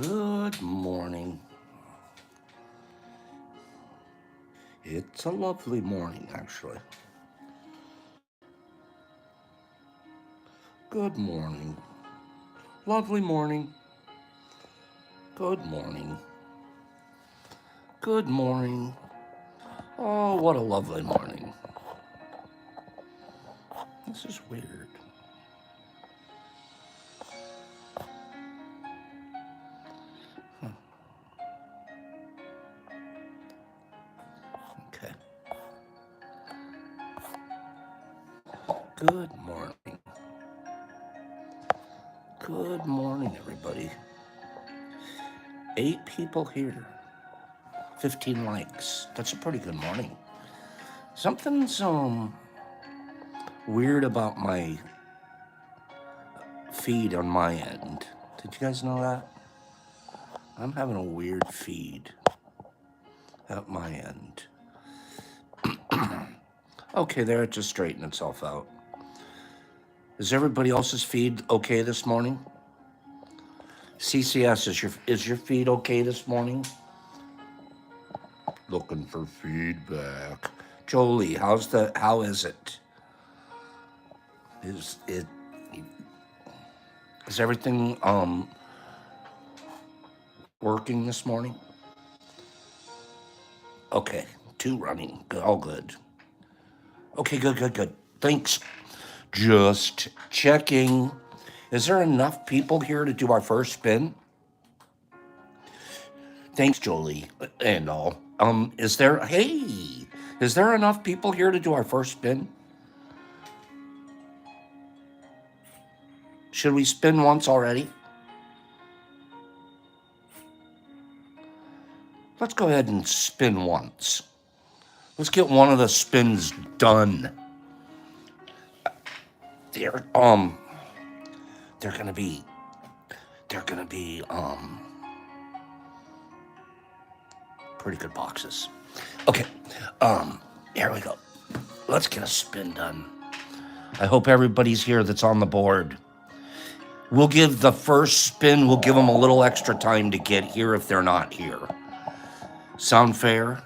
Good morning. It's a lovely morning, actually. Good morning. Lovely morning. Good morning. Good morning. Oh, what a lovely morning. This is weird. Okay. Good morning. Good morning, everybody. 8 people here. 15 likes. That's a pretty good morning. Something's weird about my feed on my end. Did you guys know that? I'm having a weird feed at my end. Okay, there, it just straightened itself out. Is everybody else's feed okay this morning? CCS, is your feed okay this morning? Looking for feedback. Jolie, how is it? Is everything working this morning? Okay, 2 running. All good. Okay, good. Thanks. Just checking. Is there enough people here to do our first spin? Thanks, Jolie, and all. Is there enough people here to do our first spin? Should we spin once already? Let's go ahead and spin once. Let's get one of the spins done. They're they're gonna be they're gonna be pretty good boxes. Okay, here we go. Let's get a spin done. I hope everybody's here that's on the board. We'll give the first spin, we'll give them a little extra time to get here if they're not here. Sound fair?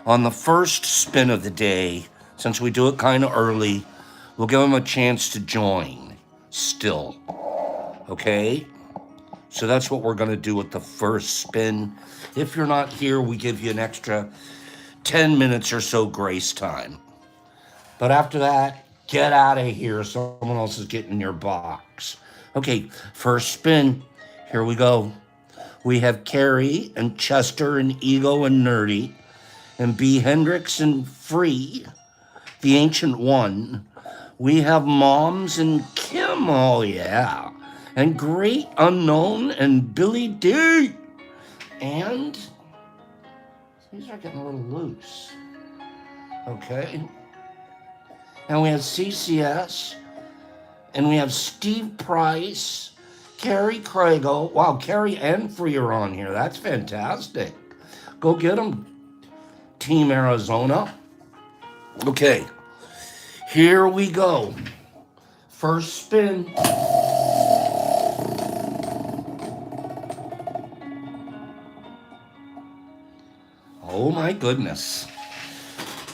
On the first spin of the day, since we do it kind of early, we'll give them a chance to join still. Okay? So that's what we're going to do with the first spin. If you're not here, we give you an extra 10 minutes or so grace time. But after that, get out of here. Someone else is getting your box. Okay, first spin. Here we go. We have Carrie and Chester and Ego and Nerdy and B. Hendricks and Free, the Ancient One. We have Moms and Kim, oh yeah. And Great Unknown and Billy D. And these are getting a little loose. Okay. And we have CCS. And we have Steve Price, Carrie Crago. Wow, Carrie and Free are on here. That's fantastic. Go get them, Team Arizona. Okay, here we go. First spin. Oh my goodness.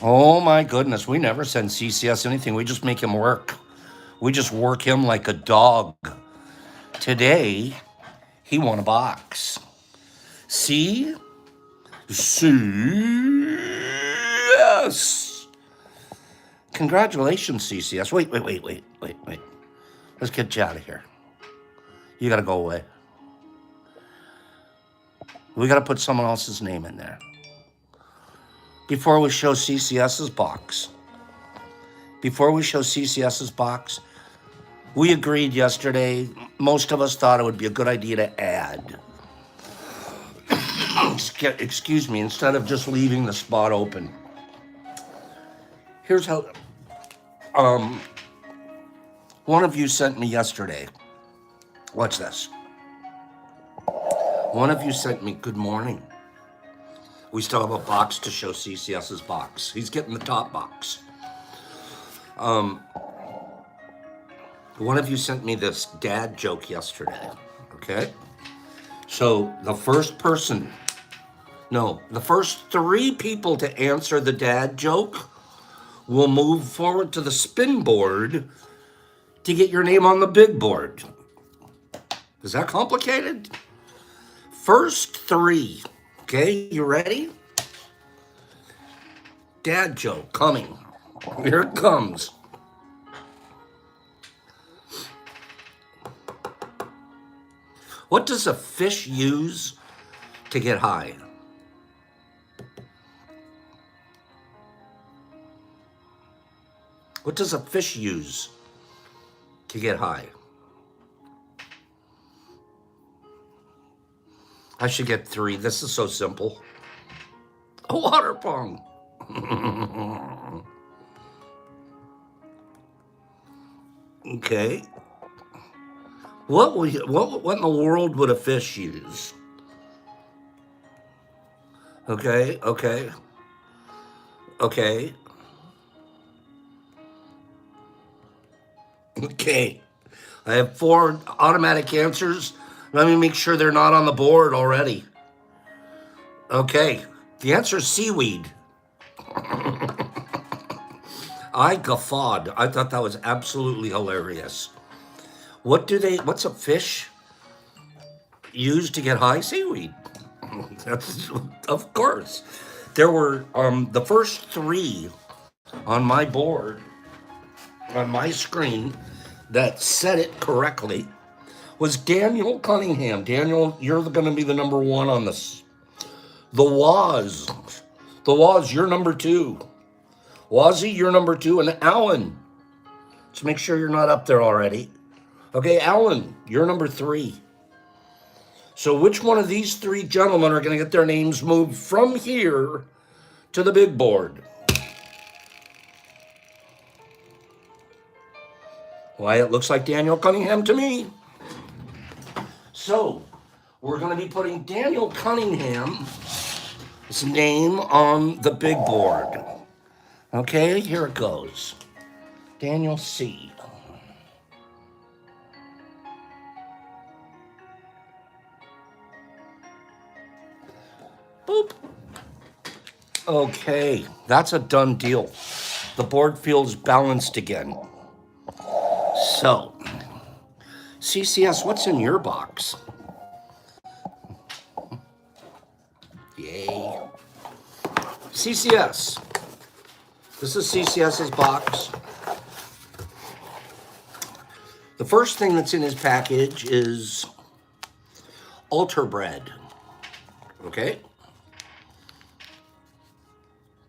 Oh my goodness. We never send CCS anything. We just make him work. We just work him like a dog. Today, he won a box. See? Yes. Congratulations, CCS. Wait. Let's get you out of here. You gotta go away. We gotta put someone else's name in there. Before we show CCS's box. We agreed yesterday, most of us thought it would be a good idea to add. Excuse me, instead of just leaving the spot open. Here's how, one of you sent me yesterday. Watch this. One of you sent me, good morning. We still have a box to show CCS's box. He's getting the top box. One of you sent me this dad joke yesterday, okay? So the first person, no, the first three people to answer the dad joke will move forward to the spin board to get your name on the big board. Is that complicated? First three. Okay, you ready? Dad joke coming. Here it comes. What does a fish use to get high? What does a fish use to get high? I should get three. This is so simple. A water pong. Okay. What in the world would a fish use? Okay. Okay. I have 4 automatic answers. Let me make sure they're not on the board already. Okay. The answer is seaweed. I guffawed. I thought that was absolutely hilarious. What's a fish use to get high? Seaweed. That's, of course. There were the first 3 on my board, on my screen, that said it correctly was Daniel Cunningham. Daniel, you're going to be the number 1 on this. The Waz, you're number 2. Wazzy, you're number 2. And Alan, let's make sure you're not up there already. Okay, Alan, you're number 3. So which one of these 3 gentlemen are going to get their names moved from here to the big board? Why, it looks like Daniel Cunningham to me. So we're going to be putting Daniel Cunningham's name on the big board. Okay, here it goes. Daniel C. Boop. Okay, that's a done deal. The board feels balanced again. So, CCS, what's in your box? Yay. CCS. This is CCS's box. The first thing that's in his package is Alter Bread. Okay?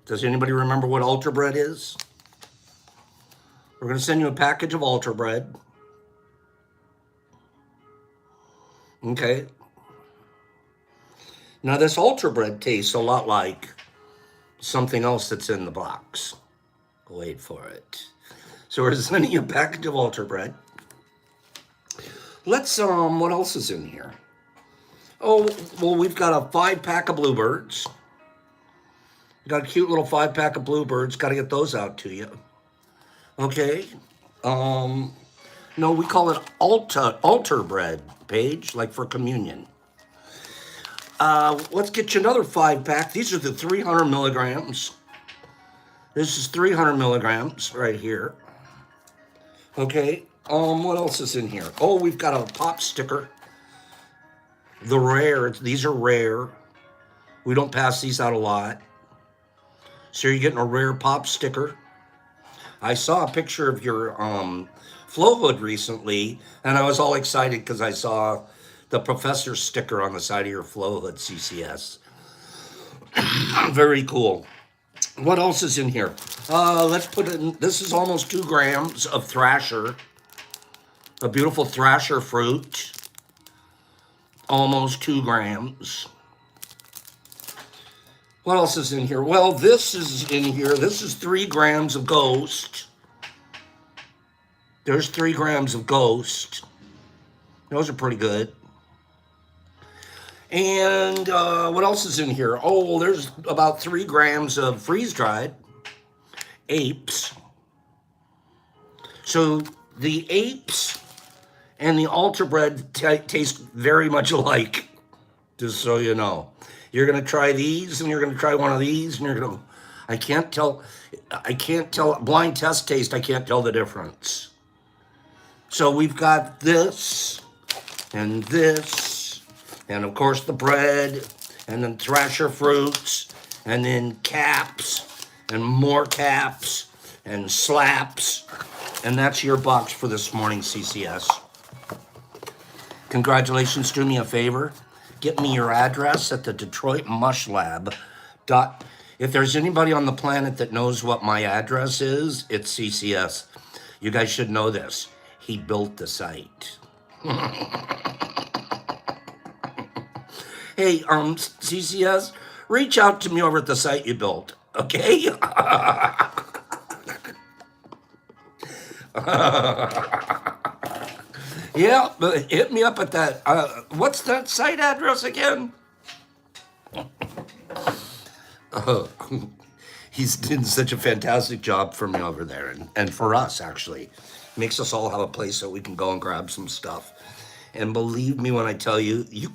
Does anybody remember what Alter Bread is? We're going to send you a package of Alter Bread. Okay. Now, this Alter Bread tastes a lot like something else that's in the box. Wait for it. So we're sending you a package of Alter Bread. Let's, what else is in here? Oh, well, we've got a 5-pack of Bluebirds. Got a cute little 5-pack of Bluebirds. Got to get those out to you. Okay. No, we call it altar bread, Paige, like for communion. Let's get you another 5-pack. These are the 300 milligrams. This is 300 milligrams right here. Okay. What else is in here? Oh, we've got a pop sticker. The rare. These are rare. We don't pass these out a lot. So you're getting a rare pop sticker. I saw a picture of your flow hood recently, and I was all excited because I saw the professor sticker on the side of your flow hood, CCS. Very cool. What else is in here? Let's put in, this is almost 2 grams of Thrasher. A beautiful Thrasher fruit. Almost 2 grams. What else is in here? Well, this is in here. This is 3 grams of Ghost. There's 3 grams of Ghost. Those are pretty good. And what else is in here? Oh, there's about 3 grams of freeze-dried Apes. So the Apes and the Alter Bread taste very much alike. Just so you know. You're gonna try these, and you're gonna try one of these, and you're gonna. I can't tell. I can't tell. Blind test taste. I can't tell the difference. So we've got this, and of course the bread, and then Thrasher fruits, and then caps, and more caps, and slaps, and that's your box for this morning, CCS. Congratulations, do me a favor. Get me your address at the Detroit Mush Lab. If there's anybody on the planet that knows what my address is, it's CCS. You guys should know this. He built the site. Hey, CCS, reach out to me over at the site you built, okay? Yeah, but hit me up at that. What's that site address again? He's done such a fantastic job for me over there, and for us, actually. Makes us all have a place that we can go and grab some stuff. And believe me when I tell you, you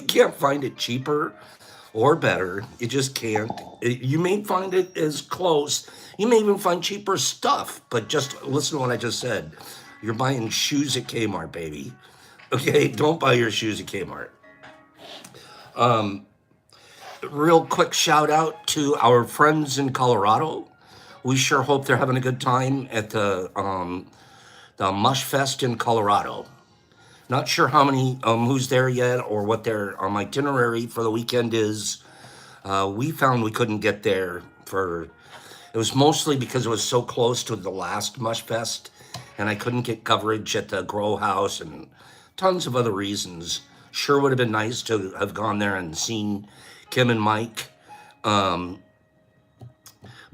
can't find it cheaper or better. You just can't. You may find it as close. You may even find cheaper stuff, but just listen to what I just said. You're buying shoes at Kmart, baby. Okay, don't buy your shoes at Kmart. Real quick shout out to our friends in Colorado. We sure hope they're having a good time at the Mush Fest in Colorado. Not sure how many who's there yet or what their itinerary for the weekend is. We found we couldn't get there it was mostly because it was so close to the last Mush Fest, and I couldn't get coverage at the Grow House and tons of other reasons. Sure would have been nice to have gone there and seen Kim and Mike. But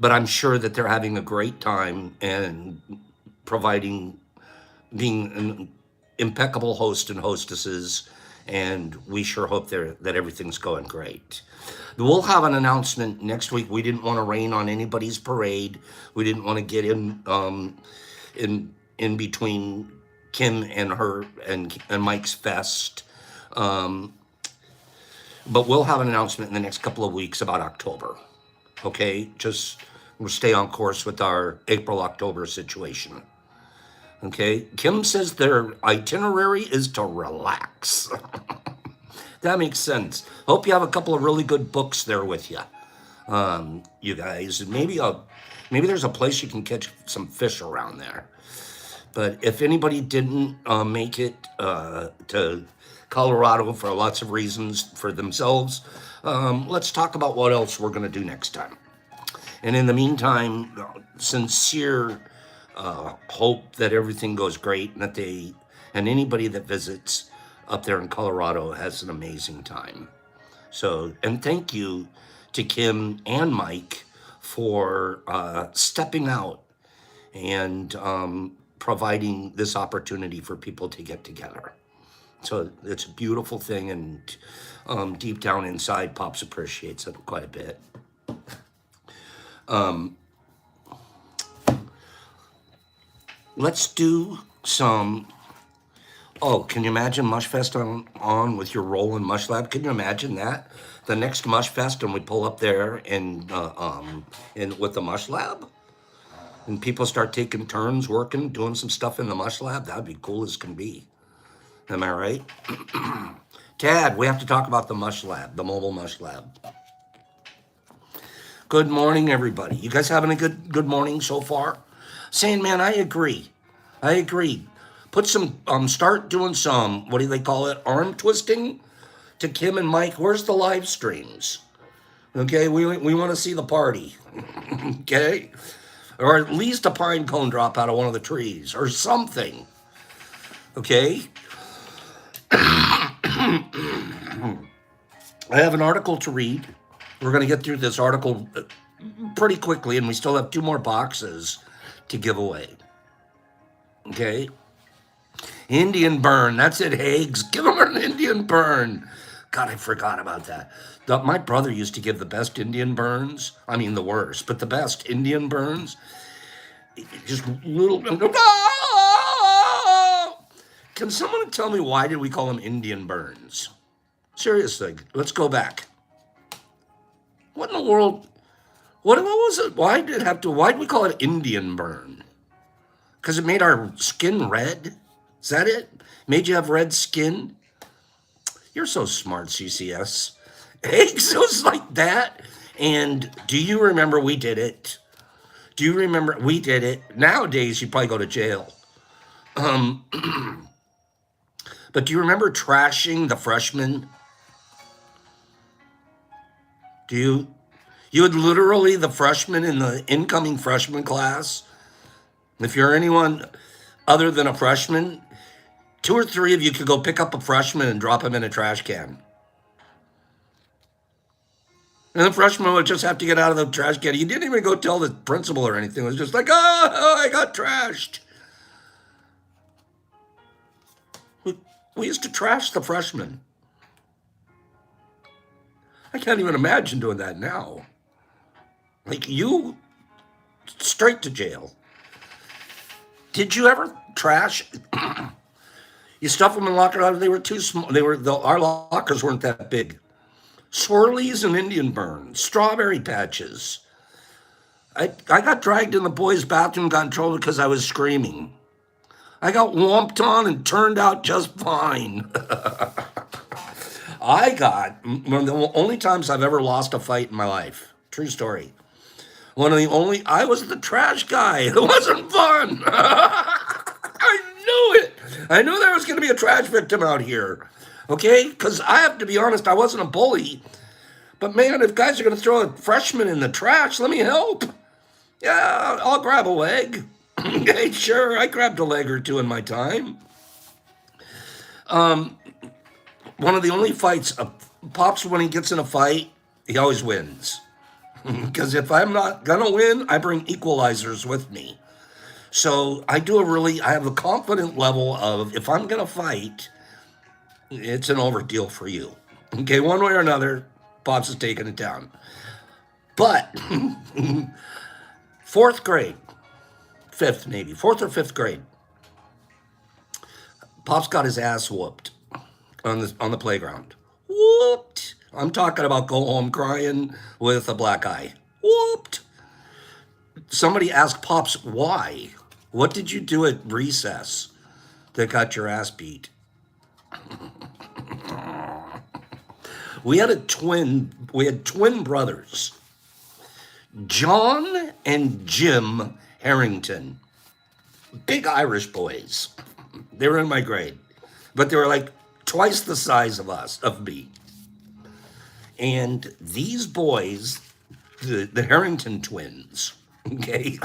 I'm sure that they're having a great time and being an impeccable host and hostesses, and we sure hope that everything's going great. We'll have an announcement next week. We didn't want to rain on anybody's parade. We didn't want to get in between Kim and her and Mike's fest. But we'll have an announcement in the next couple of weeks about October. Okay, just we'll stay on course with our April-October situation. Okay, Kim says their itinerary is to relax. That makes sense. Hope you have a couple of really good books there with you, you guys. Maybe there's a place you can catch some fish around there. But if anybody didn't make it to Colorado for lots of reasons for themselves, let's talk about what else we're going to do next time. And in the meantime, sincere hope that everything goes great and anybody that visits up there in Colorado has an amazing time. So, and thank you to Kim and Mike for stepping out and providing this opportunity for people to get together. So it's a beautiful thing, and deep down inside, Pops appreciates it quite a bit. Let's do some. Oh, can you imagine Mush Fest on with your Rollin' Mush Lab? Can you imagine that? The next Mush Fest, and we pull up there and with the Mush Lab, and people start taking turns working, doing some stuff in the Mush Lab. That'd be cool as can be. Am I right? Tad, we have to talk about the Mush Lab, the mobile Mush Lab. Good morning, everybody. You guys having a good morning so far? Sandman, I agree. Put some, start doing some, what do they call it? Arm twisting to Kim and Mike. Where's the live streams? Okay, we want to see the party. Okay? Or at least a pine cone drop out of one of the trees or something. Okay? I have an article to read. We're going to get through this article pretty quickly, and we still have 2 more boxes to give away. Okay? Indian burn. That's it, Hags. Give them an Indian burn. God, I forgot about that. My brother used to give the best Indian burns. I mean, the worst, but the best Indian burns. Just little. Can someone tell me why did we call them Indian burns? Seriously, let's go back. What in the world? What was it? Why did it have to? Why did we call it Indian burn? Because it made our skin red? Is that it? Made you have red skin? You're so smart, CCS. Eggs was like that. And do you remember we did it? Do you remember we did it? Nowadays, you probably go to jail. But do you remember trashing the freshmen? Do you? You would literally, the freshmen in the incoming freshman class, if you're anyone other than a freshman, two or three of you could go pick up a freshman and drop him in a trash can. And the freshman would just have to get out of the trash can. You didn't even go tell the principal or anything. It was just like, oh, I got trashed. We used to trash the freshmen. I can't even imagine doing that now. Like, you, straight to jail. Did you ever trash? You stuff them in locker. They were too small. Our lockers weren't that big. Swirlies and Indian burns, strawberry patches. I got dragged in the boys' bathroom, got in trouble because I was screaming. I got whomped on and turned out just fine. One of the only times I've ever lost a fight in my life. True story. I was the trash guy. It wasn't fun. I knew it. I knew there was going to be a trash victim out here. Okay? Because I have to be honest, I wasn't a bully. But man, if guys are going to throw a freshman in the trash, let me help. Yeah, I'll grab a leg. Okay, sure, I grabbed a leg or two in my time. One of the only fights, Pops, when he gets in a fight, he always wins. Because if I'm not going to win, I bring equalizers with me. So I have a confident level of, if I'm going to fight, it's an over deal for you. Okay, one way or another, Pops is taking it down. But, fourth grade, fifth maybe, fourth or fifth grade, Pops got his ass whooped on the playground. Whooped. I'm talking about go home crying with a black eye. Whooped. Somebody asked Pops, why? What did you do at recess that got your ass beat? We had twin brothers, John and Jim Harrington. Big Irish boys. They were in my grade, but they were like twice the size of me. And these boys, the Harrington twins, okay?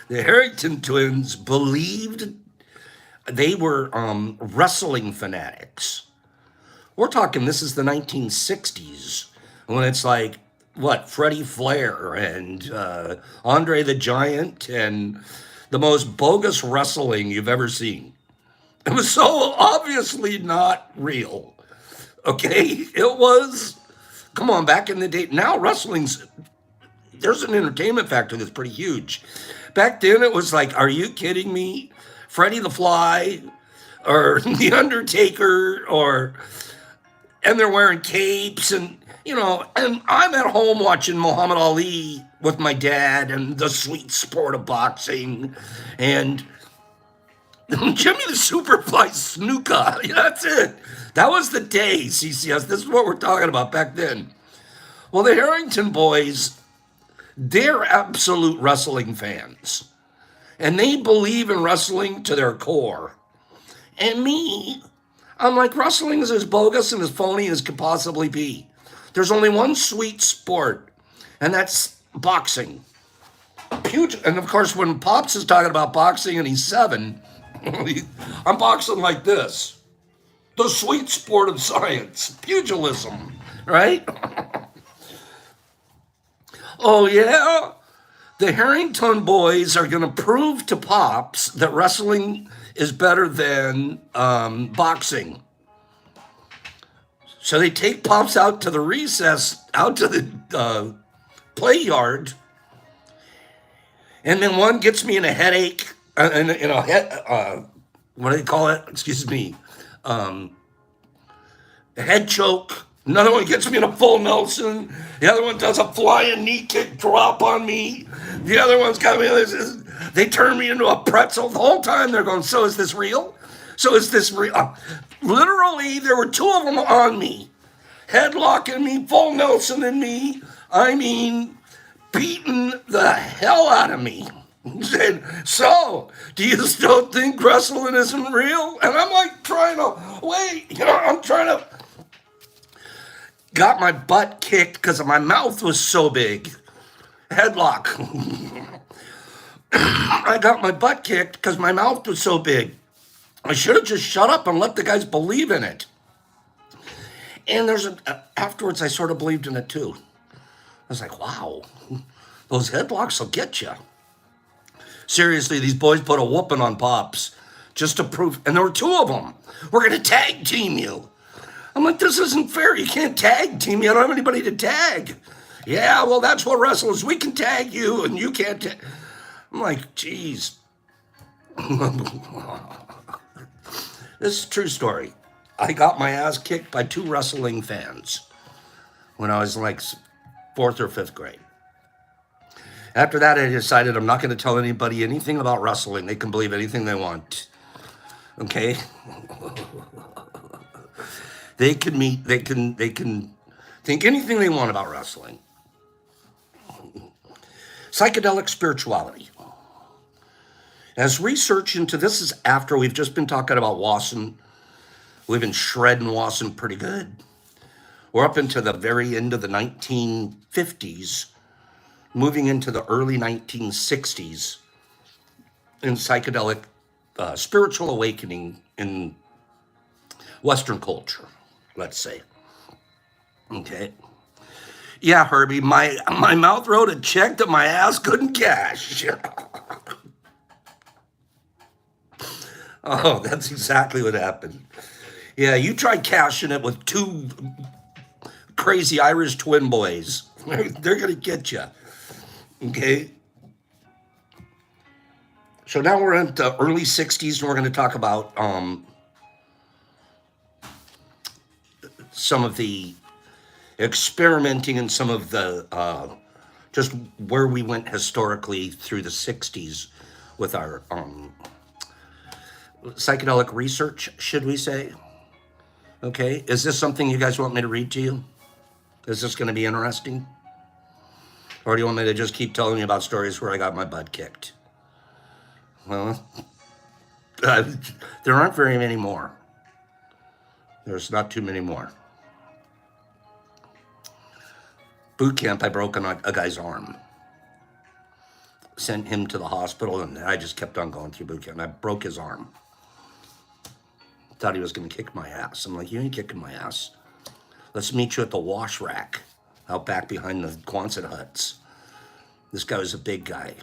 The Harrington twins believed they were wrestling fanatics. We're talking, this is the 1960s, when it's like, what, Freddie Flair and Andre the Giant and the most bogus wrestling you've ever seen. It was so obviously not real. Okay, it was, come on, back in the day. Now there's an entertainment factor that's pretty huge. Back then it was like, are you kidding me? Freddie the Fly or The Undertaker and they're wearing capes and I'm at home watching Muhammad Ali with my dad and the sweet sport of boxing and Jimmy the Superfly Snuka. That's it. That was the day, CCS. This is what we're talking about back then. Well, the Harrington boys, they're absolute wrestling fans. And they believe in wrestling to their core. And me, I'm like, wrestling is as bogus and as phony as could possibly be. There's only one sweet sport, and that's boxing. Huge. And of course, when Pops is talking about boxing and he's 7, I'm boxing like this. The sweet sport of science, pugilism, right? Oh, yeah? The Harrington boys are going to prove to Pops that wrestling is better than boxing. So they take Pops out to the recess, out to the play yard, and then one gets me in a headache, what do they call it? Excuse me. a head choke. Another one gets me in a full Nelson. The other one does a flying knee kick drop on me. The other one's got me. They turn me into a pretzel. The whole time they're going, so is this real? So is this real? Literally, there were two of them on me. Headlocking me, full Nelson in me. I mean, beating the hell out of me. He said, so, do you still think wrestling isn't real? And I'm like trying to, wait, I'm trying to, got my butt kicked because my mouth was so big. Headlock. I got my butt kicked because my mouth was so big. I should have just shut up and let the guys believe in it. And afterwards, I sort of believed in it too. I was like, wow, those headlocks will get you. Seriously, these boys put a whooping on Pops just to prove, and there were two of them. We're going to tag team you. I'm like, this isn't fair. You can't tag team me. I don't have anybody to tag. Yeah, well, that's what wrestlers, we can tag you and you can't tag. I'm like, geez. This is a true story. I got my ass kicked by two wrestling fans when I was like 4th or 5th grade. After that, I decided I'm not going to tell anybody anything about wrestling. They can believe anything they want. Okay? They can think anything they want about wrestling. Psychedelic spirituality. As research into this is after we've just been talking about Wasson. We've been shredding Wasson pretty good. We're up into the very end of the 1950s, moving into the early 1960s in psychedelic spiritual awakening in Western culture, let's say. Okay. Yeah, Herbie, my mouth wrote a check that my ass couldn't cash. Oh, that's exactly what happened. Yeah, you try cashing it with two crazy Irish twin boys. They're going to get you. Okay? So now we're in the early 60s, and we're going to talk about some of the experimenting and some of the just where we went historically through the 60s with our psychedelic research, should we say? Okay, is this something you guys want me to read to you? Is this going to be interesting? Or do you want me to just keep telling you about stories where I got my butt kicked? Well, there aren't very many more. There's not too many more. Boot camp, I broke a guy's arm. Sent him to the hospital, and I just kept on going through boot camp. I broke his arm. Thought he was going to kick my ass. I'm like, you ain't kicking my ass. Let's meet you at the wash rack out back behind the Quonset huts. This guy was a big guy.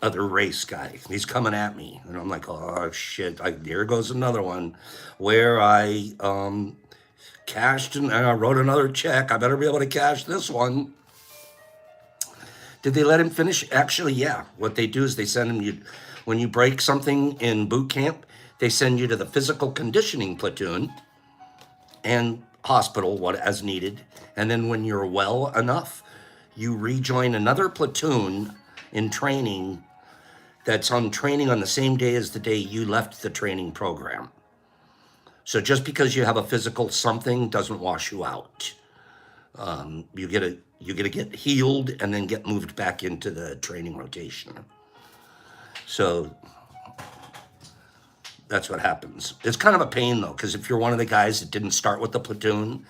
Other race guy. He's coming at me. And I'm like, oh, shit. Here goes another one where I cashed and I wrote another check. I better be able to cash this one. Did they let him finish? Actually, yeah. What they do is they send him, when you break something in boot camp, they send you to the physical conditioning platoon and hospital, as needed. And then when you're well enough, you rejoin another platoon in training that's on training on the same day as the day you left the training program. So just because you have a physical something doesn't wash you out. You get to get healed and then get moved back into the training rotation. So that's what happens. It's kind of a pain though, because if you're one of the guys that didn't start with the platoon,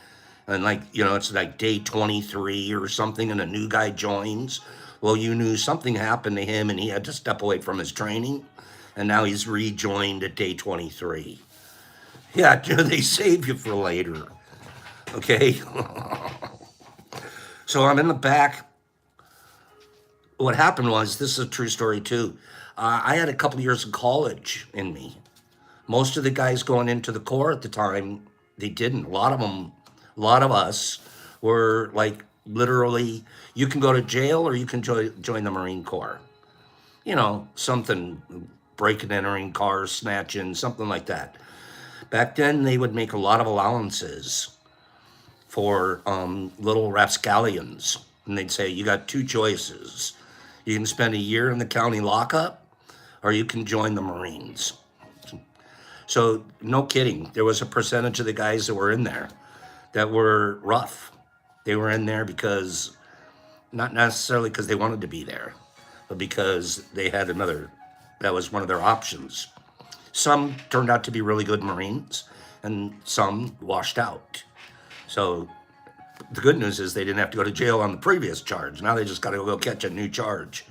and it's like day 23 or something, and a new guy joins, well, you knew something happened to him and he had to step away from his training, and now he's rejoined at day 23. Yeah, they save you for later. Okay? So I'm in the back. What happened was, this is a true story too. I had a couple years of college in me. Most of the guys going into the Corps at the time, they didn't. A lot of us were like, literally, you can go to jail or you can join the Marine Corps. Something, breaking, entering cars, snatching, something like that. Back then, they would make a lot of allowances for little rapscallions. And they'd say, you got two choices. You can spend a year in the county lockup, or you can join the Marines. So, no kidding, there was a percentage of the guys that were in there that were rough. They were in there because, not necessarily because they wanted to be there, but because they had that was one of their options. Some turned out to be really good Marines, and some washed out. So the good news is they didn't have to go to jail on the previous charge. Now they just got to go catch a new charge.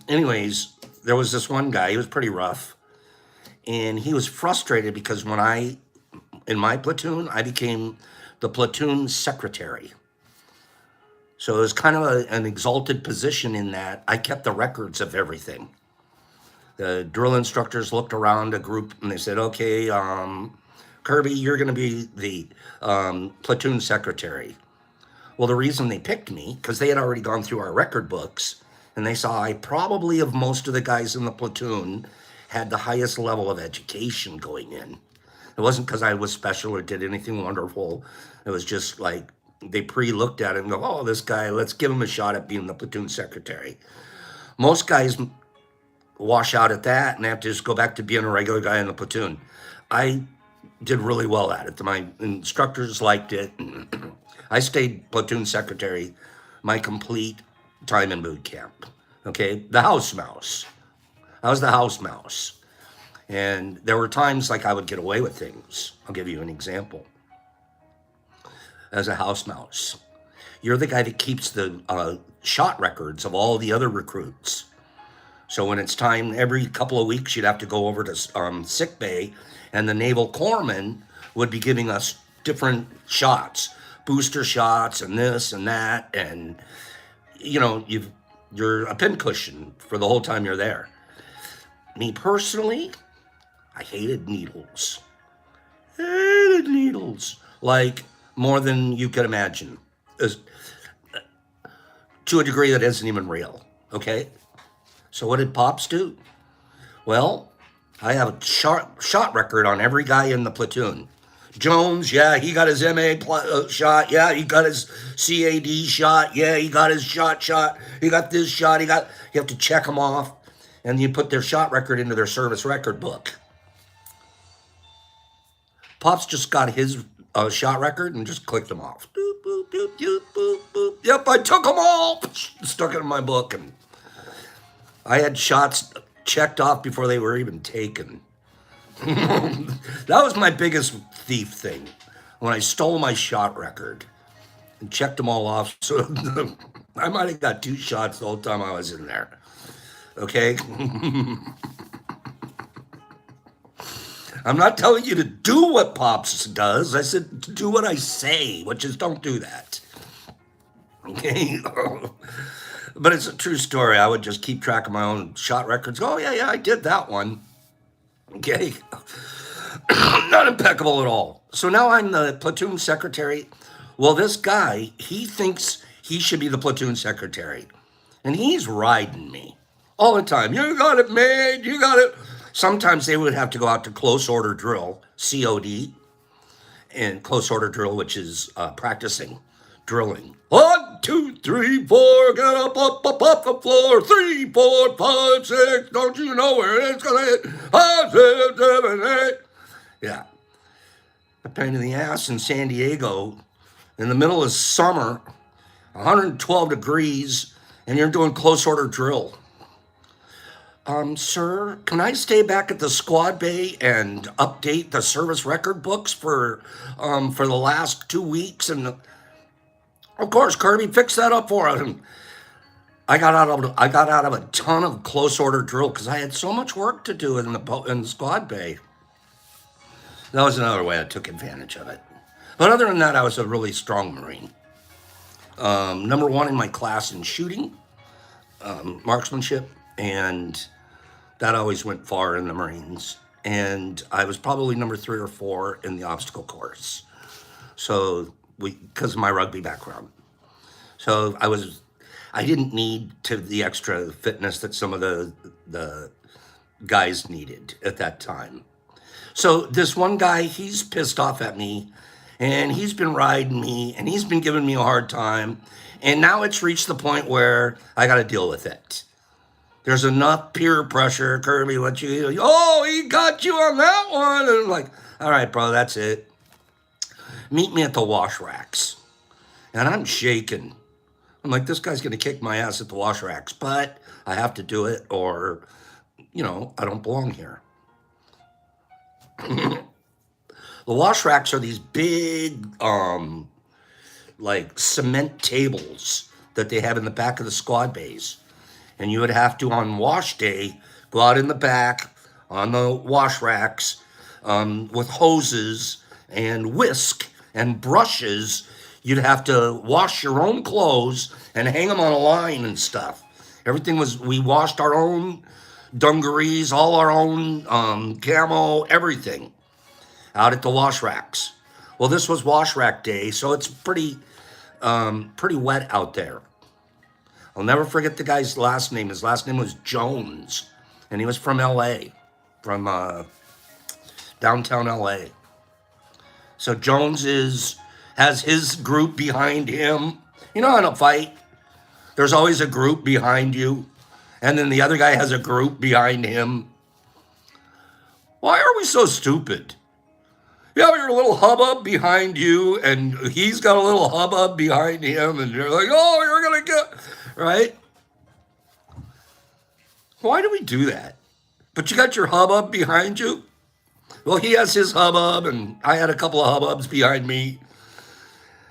Anyways, there was this one guy, he was pretty rough, and he was frustrated because in my platoon, I became the platoon secretary. So it was kind of an exalted position in that I kept the records of everything. The drill instructors looked around a group and they said, okay, Kirby, you're going to be the platoon secretary. Well, the reason they picked me, because they had already gone through our record books, and they saw I probably, of most of the guys in the platoon, had the highest level of education going in. It wasn't because I was special or did anything wonderful. It was just like they pre-looked at it and go, oh, this guy, let's give him a shot at being the platoon secretary. Most guys wash out at that and have to just go back to being a regular guy in the platoon. I did really well at it. My instructors liked it. I stayed platoon secretary my complete time in boot camp. Okay, the house mouse. I was the house mouse. And there were times like I would get away with things. I'll give you an example. As a house mouse, you're the guy that keeps the shot records of all the other recruits. So when it's time, every couple of weeks, you'd have to go over to sick bay, and the naval corpsman would be giving us different shots, booster shots, and this and that, and you're a pincushion for the whole time you're there. Me personally, I hated needles. Hated needles, like more than you could imagine, to a degree that isn't even real. Okay. So what did Pops do? Well, I have a shot record on every guy in the platoon. Jones, yeah, he got his MA shot. Yeah, he got his CAD shot. Yeah, he got his shot. He got this shot. You have to check them off, and you put their shot record into their service record book. Pops just got his shot record and just clicked them off. Doop, boop, doop, doop, boop, boop. Yep, I took them all. Stuck it in my book, and I had shots checked off before they were even taken. That was my biggest thief thing, when I stole my shot record and checked them all off. So I might have got 2 shots the whole time I was in there. Okay? I'm not telling you to do what Pops does. I said to do what I say, which is don't do that. Okay? But it's a true story. I would just keep track of my own shot records. Oh, yeah, I did that one. Okay. Not impeccable at all. So now I'm the platoon secretary. Well, this guy, he thinks he should be the platoon secretary. And he's riding me all the time. You got it made. You got it. Sometimes they would have to go out to close order drill, COD, and close order drill, which is practicing drilling. 1, 2, 3, 4, get up the floor. 3, 4, 5, 6. Don't you know where it's gonna hit? 5, 6, 7, 8. Yeah, a pain in the ass in San Diego, in the middle of summer, 112 degrees, and you're doing close order drill. Sir, can I stay back at the squad bay and update the service record books for the last 2 weeks? And of course, Kirby, fix that up for us. And I got out of a ton of close order drill because I had so much work to do in the squad bay. That was another way I took advantage of it. But other than that, I was a really strong Marine. Number 1 in my class in shooting, marksmanship, and that always went far in the Marines. And I was probably number 3 or 4 in the obstacle course. So because of my rugby background. So I didn't need the extra fitness that some of the guys needed at that time. So this one guy, he's pissed off at me, and he's been riding me, and he's been giving me a hard time, and now it's reached the point where I got to deal with it. There's enough peer pressure. Kirby, let you. Oh, he got you on that one, and I'm like, all right, bro, that's it. Meet me at the wash racks, and I'm shaking. I'm like, this guy's gonna kick my ass at the wash racks, but I have to do it, or I don't belong here. The wash racks are these big, like cement tables that they have in the back of the squad bays. And you would have to, on wash day, go out in the back on the wash racks with hoses and whisk and brushes. You'd have to wash your own clothes and hang them on a line and stuff. We washed our own dungarees, all our own camo, everything out at the wash racks. Well, this was wash rack day, so it's pretty wet out there. I'll never forget the guy's last name. His last name was Jones, and he was from LA, from downtown LA. So Jones has his group behind him. You know how to fight? There's always a group behind you, and then the other guy has a group behind him. Why are we so stupid? You have your little hubbub behind you, and he's got a little hubbub behind him, and you're like, oh, you're going to get... Right? Why do we do that? But you got your hubbub behind you? Well, he has his hubbub, and I had a couple of hubbubs behind me.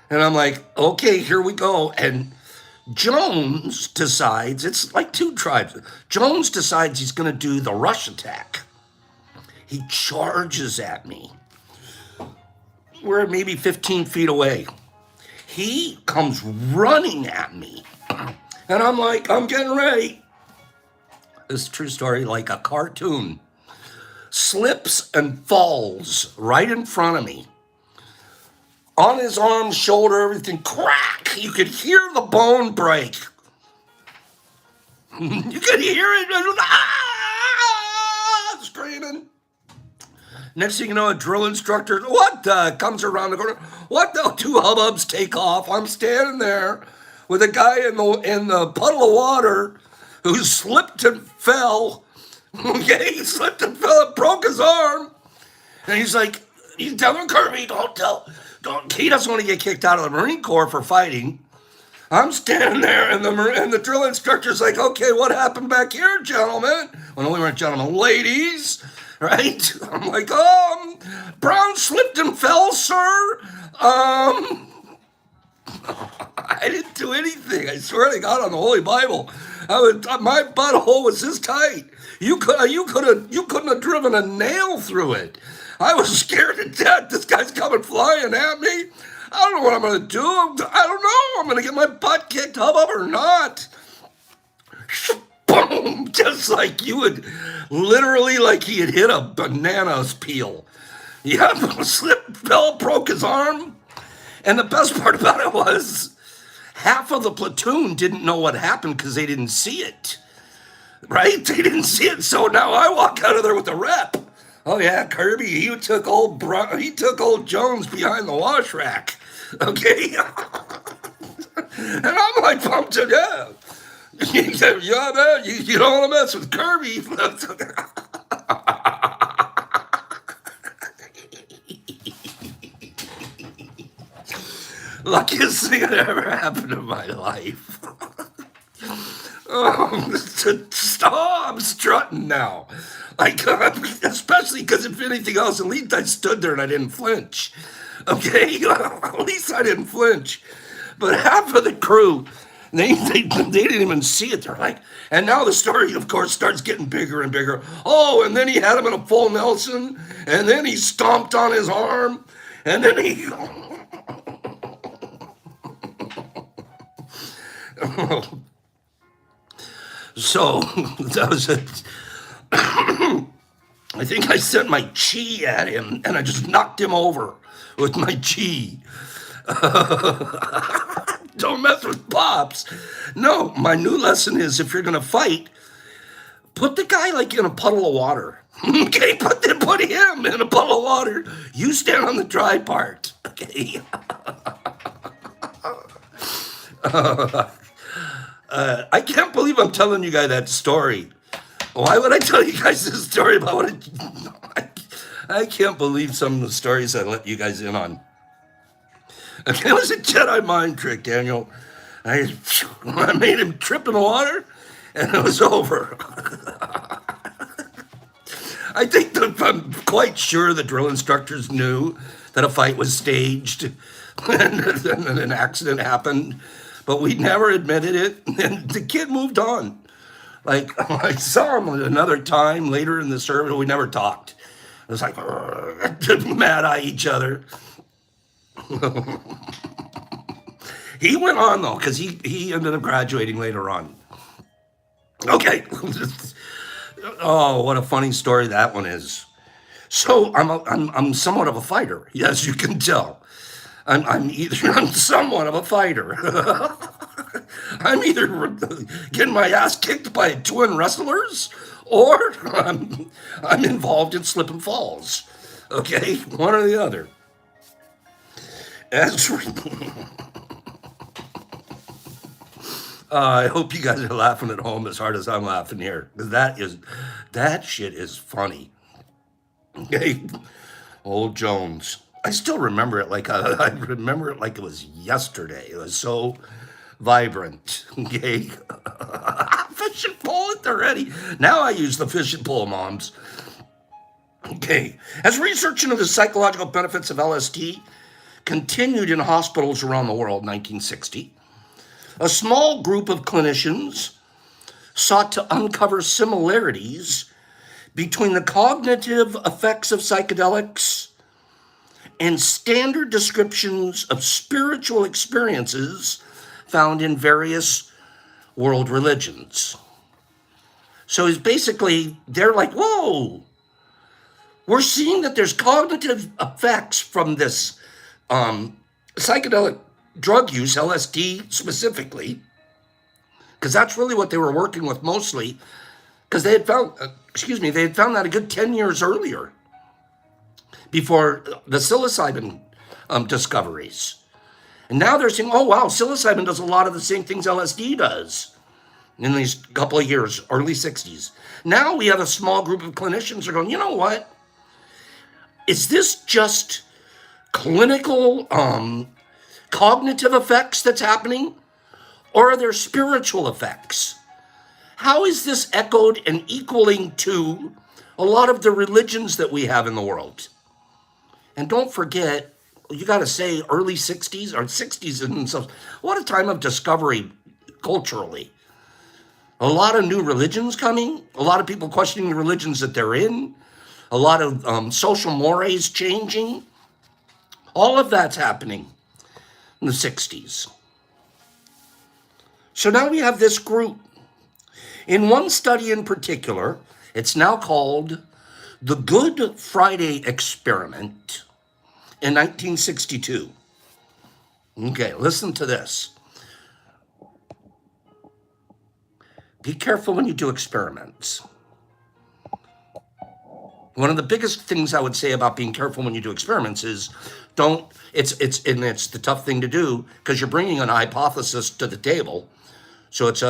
And I'm like, okay, here we go. And Jones decides, it's like two tribes. Jones decides he's going to do the rush attack. He charges at me. We're maybe 15 feet away. He comes running at me. And I'm like, I'm getting ready. This is a true story, like a cartoon. Slips and falls right in front of me. On his arm, shoulder, everything, crack. You could hear the bone break. You could hear it. Screaming. Next thing you know, a drill instructor, comes around the corner. Two hubbubs take off. I'm standing there with a guy in the puddle of water who slipped and fell. Okay, he slipped and fell and broke his arm. And he's telling Kirby, he doesn't want to get kicked out of the Marine Corps for fighting. I'm standing there, and the drill instructor's like, okay, what happened back here, gentlemen? Well, we weren't gentlemen, ladies, right? I'm like, Brown slipped and fell, sir. I didn't do anything. I swear to God on the Holy Bible, my butthole was this tight. You couldn't have driven a nail through it. I was scared to death. This guy's coming flying at me. I don't know what I'm going to do. I don't know. I'm going to get my butt kicked, hubbub or not. Boom! Just like you would, literally like he had hit a banana's peel. Yeah, slipped, fell, broke his arm. And the best part about it was half of the platoon didn't know what happened because they didn't see it. Right? They didn't see it. So now I walk out of there with a rep. Oh yeah, Kirby, he took old Jones behind the wash rack. Okay? And I'm like pumped to death. He said, yeah, man, you don't want to mess with Kirby. Luckiest thing that ever happened in my life. I'm strutting now. Especially because if anything else, at least I stood there and I didn't flinch. Okay? At least I didn't flinch. But half of the crew, they didn't even see it. They're like, and now the story, of course, starts getting bigger and bigger. Oh, and then he had him in a full Nelson, and then he stomped on his arm, and then he... So that was it. I think I sent my chi at him, and I just knocked him over with my chi. Don't mess with Pops. No, my new lesson is if you're going to fight, Put the guy like in a puddle of water. Okay, put him in a puddle of water. You stand on the dry part. Okay. I can't believe I'm telling you guys that story. Why would I tell you guys this story about what I can't believe some of the stories I let you guys in on. Okay, it was a Jedi mind trick, Daniel. I made him trip in the water, and it was over. I'm quite sure the drill instructors knew that a fight was staged and an accident happened, but we never admitted it, and the kid moved on. Like, I saw him another time later in the service, we never talked. It was like, mad at each other. He went on, though, because he ended up graduating later on. Okay. Oh, what a funny story that one is. So I'm somewhat of a fighter, as you can tell. I'm somewhat of a fighter. I'm either getting my ass kicked by twin wrestlers, or I'm involved in slip and falls. Okay, one or the other. As for, I hope you guys are laughing at home as hard as I'm laughing here, because that shit is funny. Okay, old Jones. I still remember it like I remember it like it was yesterday. It was so vibrant. Okay, fish and pole it already. Now I use the fish and pole, moms. Okay, as research into the psychological benefits of LSD continued in hospitals around the world in 1960, a small group of clinicians sought to uncover similarities between the cognitive effects of psychedelics and standard descriptions of spiritual experiences found in various world religions. So it's basically, they're like, whoa, we're seeing that there's cognitive effects from this psychedelic drug use, LSD specifically, because that's really what they were working with mostly, because they had found, they had found that a good 10 years earlier, before the psilocybin discoveries. And now they're saying, oh, wow, psilocybin does a lot of the same things LSD does in these couple of years, early 60s. Now we have a small group of clinicians who are going, you know what? Is this just clinical cognitive effects that's happening? Or are there spiritual effects? How is this echoed and equaling to a lot of the religions that we have in the world? And don't forget, you got to say early 60s or 60s and themselves. What a time of discovery culturally. A lot of new religions coming, a lot of people questioning the religions that they're in, a lot of social mores changing. All of that's happening in the 60s. So now we have this group. In one study in particular, it's now called the Good Friday Experiment in 1962. Okay, listen to this. Be careful when you do experiments. One of the biggest things I would say about being careful when you do experiments is it's the tough thing to do because you're bringing an hypothesis to the table. So it's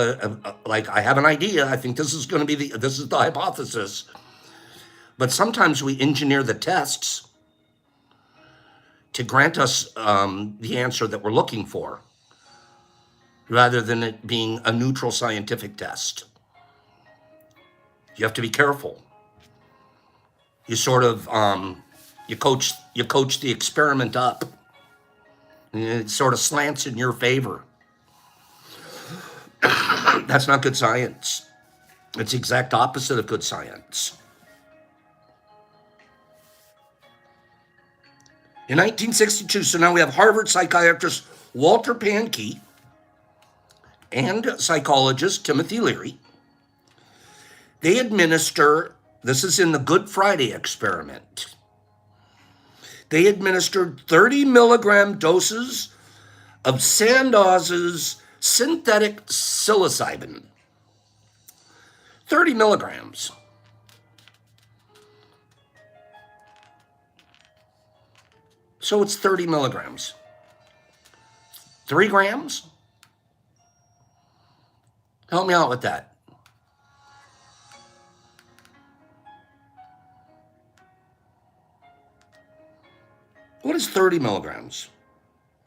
like, I have an idea. I think this is going to be this is the hypothesis. But sometimes we engineer the tests to grant us the answer that we're looking for, rather than it being a neutral scientific test. You have to be careful. You sort of you coach the experiment up, and it sort of slants in your favor. That's not good science. It's the exact opposite of good science. In 1962, so now we have Harvard psychiatrist Walter Pahnke and psychologist Timothy Leary. They administer, this is in the Good Friday experiment, they administered 30 milligram doses of Sandoz's synthetic psilocybin. 30 milligrams. So it's 30 milligrams. 3 grams? Help me out with that. What is 30 milligrams?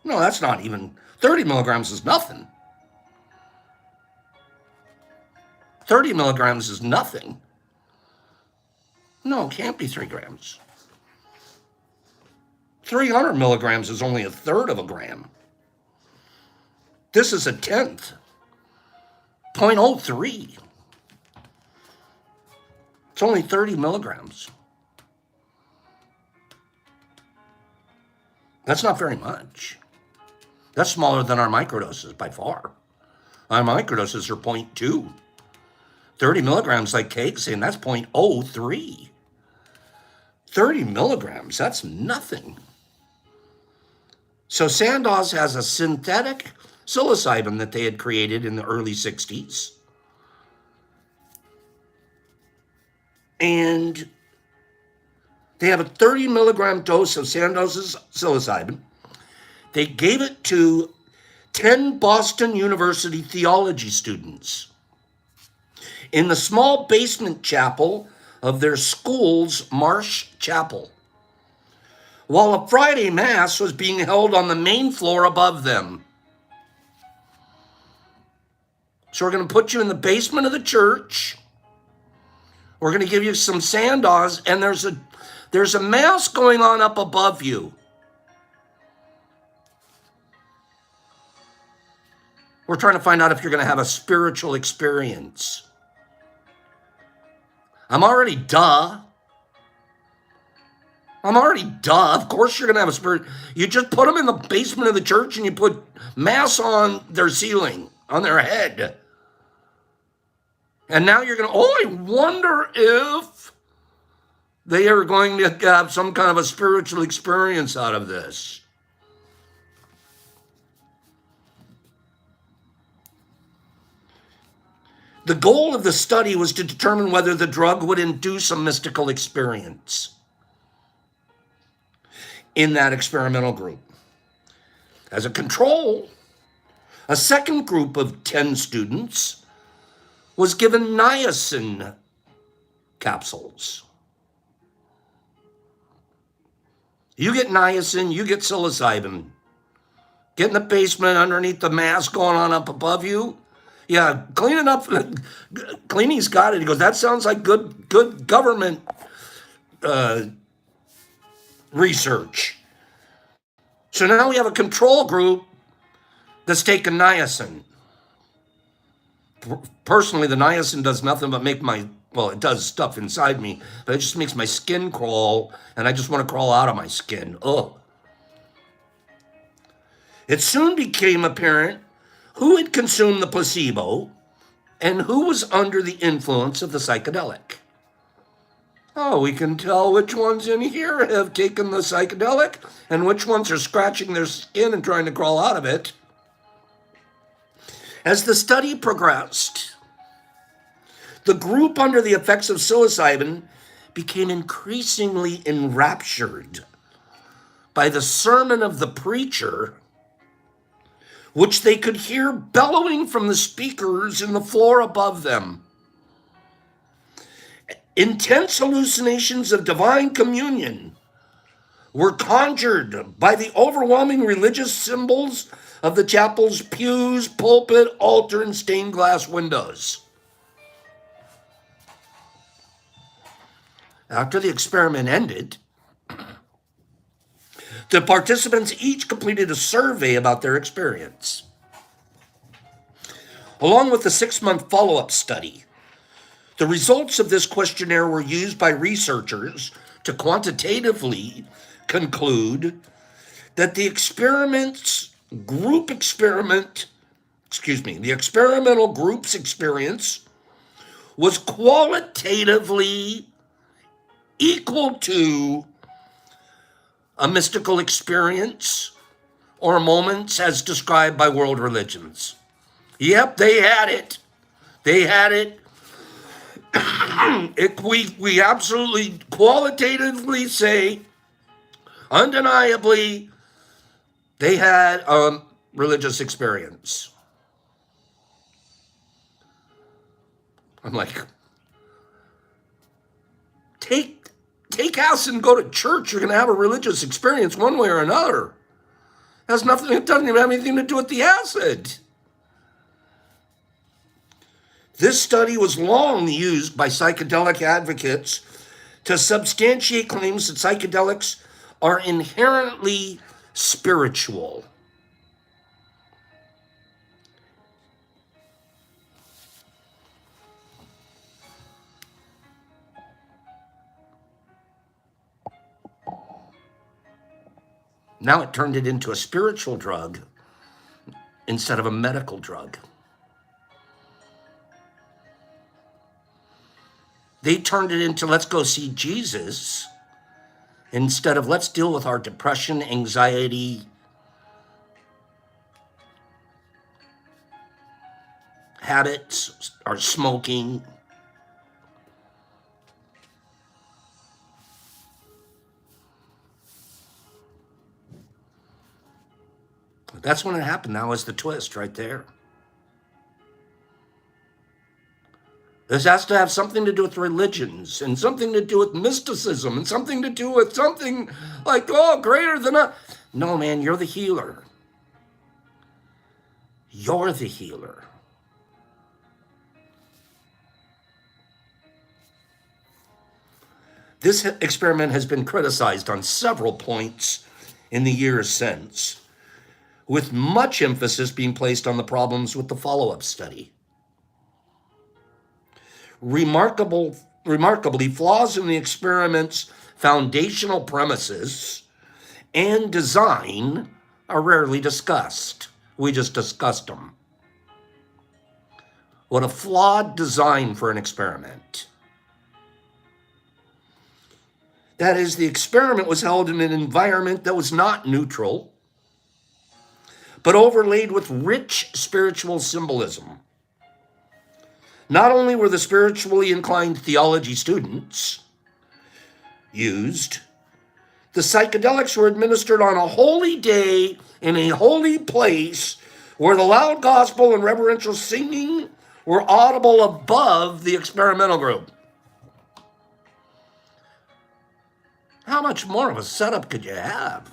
No, that's not even, 30 milligrams is nothing. 30 milligrams is nothing. No, it can't be 3 grams. 300 milligrams is only a third of a gram. This is a tenth. 0.03. It's only 30 milligrams. That's not very much. That's smaller than our microdoses by far. Our microdoses are 0.2. 30 milligrams, like Kate's saying, that's 0.03. 30 milligrams, that's nothing. So Sandoz has a synthetic psilocybin that they had created in the early 60s. And they have a 30 milligram dose of Sandoz's psilocybin. They gave it to 10 Boston University theology students in the small basement chapel of their school's Marsh Chapel, while a Friday Mass was being held on the main floor above them. So we're going to put you in the basement of the church. We're going to give you some Sandoz, and there's a Mass going on up above you. We're trying to find out if you're going to have a spiritual experience. I'm already duh. Of course you're going to have a spirit. You just put them in the basement of the church and you put Mass on their ceiling, on their head. And now you're going to, I wonder if they are going to have some kind of a spiritual experience out of this. The goal of the study was to determine whether the drug would induce a mystical experience in that experimental group. As a control, a second group of 10 students was given niacin capsules. You get niacin, you get psilocybin. Get in the basement underneath the Mass going on up above you. Yeah, clean it up. Cleanie's got it. He goes, that sounds like good government research. So now we have a control group that's taking niacin. Personally, the niacin does nothing but make it does stuff inside me, but it just makes my skin crawl, and I just want to crawl out of my skin. Ugh. It soon became apparent who had consumed the placebo and who was under the influence of the psychedelic. Oh, we can tell which ones in here have taken the psychedelic and which ones are scratching their skin and trying to crawl out of it. As the study progressed, the group under the effects of psilocybin became increasingly enraptured by the sermon of the preacher, which they could hear bellowing from the speakers in the floor above them. Intense hallucinations of divine communion were conjured by the overwhelming religious symbols of the chapel's pews, pulpit, altar, and stained glass windows. After the experiment ended, the participants each completed a survey about their experience. Along with the 6-month follow-up study, the results of this questionnaire were used by researchers to quantitatively conclude that the experimental group's experience was qualitatively equal to a mystical experience or moments as described by world religions. Yep, they had it. They had it. We absolutely qualitatively say, undeniably, they had religious experience. I'm like, take acid and go to church. You're going to have a religious experience one way or another. It has nothing. It doesn't even have anything to do with the acid. This study was long used by psychedelic advocates to substantiate claims that psychedelics are inherently spiritual. Now it turned it into a spiritual drug instead of a medical drug. They turned it into let's go see Jesus instead of let's deal with our depression, anxiety, habits, our smoking. That's when it happened. That was the twist right there. This has to have something to do with religions and something to do with mysticism and something to do with something like, oh, greater than us. No, man, you're the healer. You're the healer. This experiment has been criticized on several points in the years since, with much emphasis being placed on the problems with the follow-up study. Remarkably, flaws in the experiment's foundational premises and design are rarely discussed. We just discussed them. What a flawed design for an experiment. That is, the experiment was held in an environment that was not neutral, but overlaid with rich spiritual symbolism. Not only were the spiritually inclined theology students used, the psychedelics were administered on a holy day in a holy place where the loud gospel and reverential singing were audible above the experimental group. How much more of a setup could you have?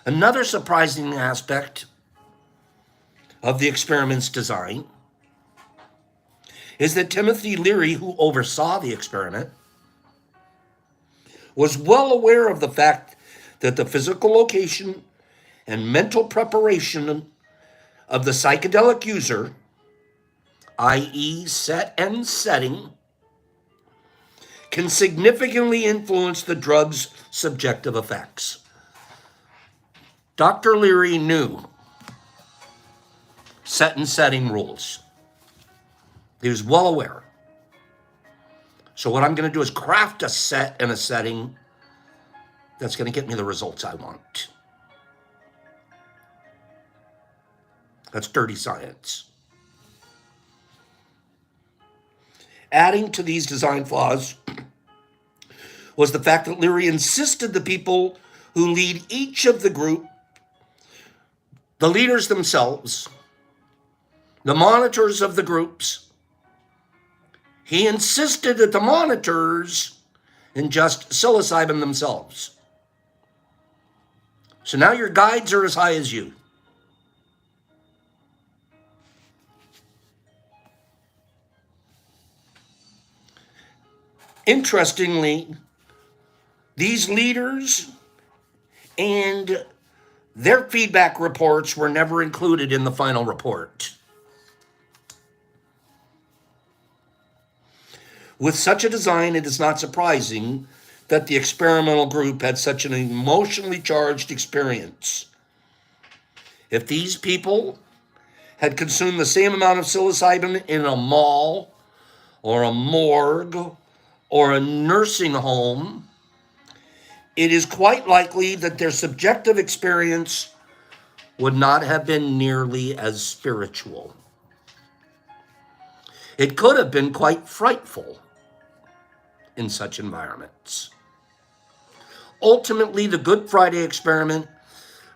Another surprising aspect of the experiment's design is that Timothy Leary, who oversaw the experiment, was well aware of the fact that the physical location and mental preparation of the psychedelic user, i.e. set and setting, can significantly influence the drug's subjective effects. Dr. Leary knew set and setting rules. He was well aware. So what I'm going to do is craft a set and a setting that's going to get me the results I want. That's dirty science. Adding to these design flaws was the fact that Leary insisted the people who lead each of the group, the leaders themselves, the monitors of the groups, he insisted that the monitors ingest psilocybin themselves. So now your guides are as high as you. Interestingly, these leaders and their feedback reports were never included in the final report. With such a design, it is not surprising that the experimental group had such an emotionally charged experience. If these people had consumed the same amount of psilocybin in a mall or a morgue or a nursing home, it is quite likely that their subjective experience would not have been nearly as spiritual. It could have been quite frightful in such environments. Ultimately, the Good Friday experiment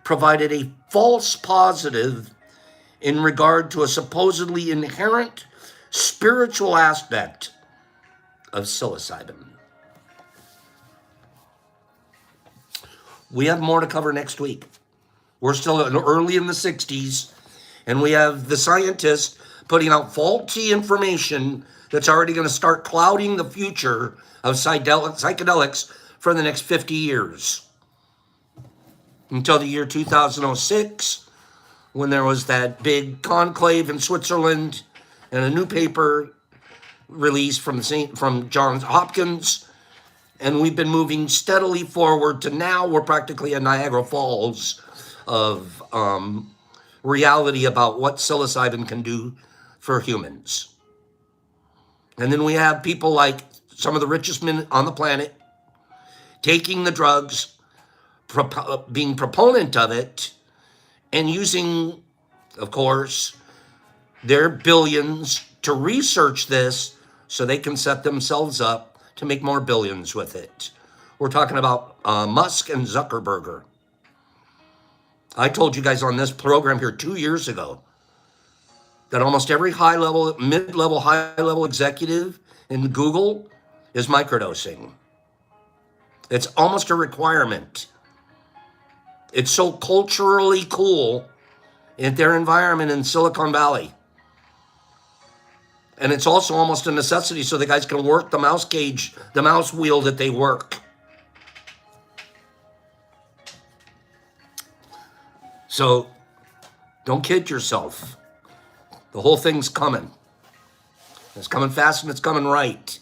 provided a false positive in regard to a supposedly inherent spiritual aspect of psilocybin. We have more to cover next week. We're still early in the 60s, and we have the scientists putting out faulty information that's already going to start clouding the future of psychedelics for the next 50 years. Until the year 2006, when there was that big conclave in Switzerland and a new paper released from Johns Hopkins, and we've been moving steadily forward to now we're practically at Niagara Falls of reality about what psilocybin can do for humans. And then we have people like some of the richest men on the planet taking the drugs, being proponent of it, and using, of course, their billions to research this so they can set themselves up to make more billions with it. We're talking about Musk and Zuckerberg. I told you guys on this program here 2 years ago that almost every high-level, mid-level, high-level executive in Google is microdosing. It's almost a requirement. It's so culturally cool in their environment in Silicon Valley. And it's also almost a necessity so the guys can work the mouse cage, the mouse wheel that they work. So don't kid yourself. The whole thing's coming. It's coming fast and it's coming right.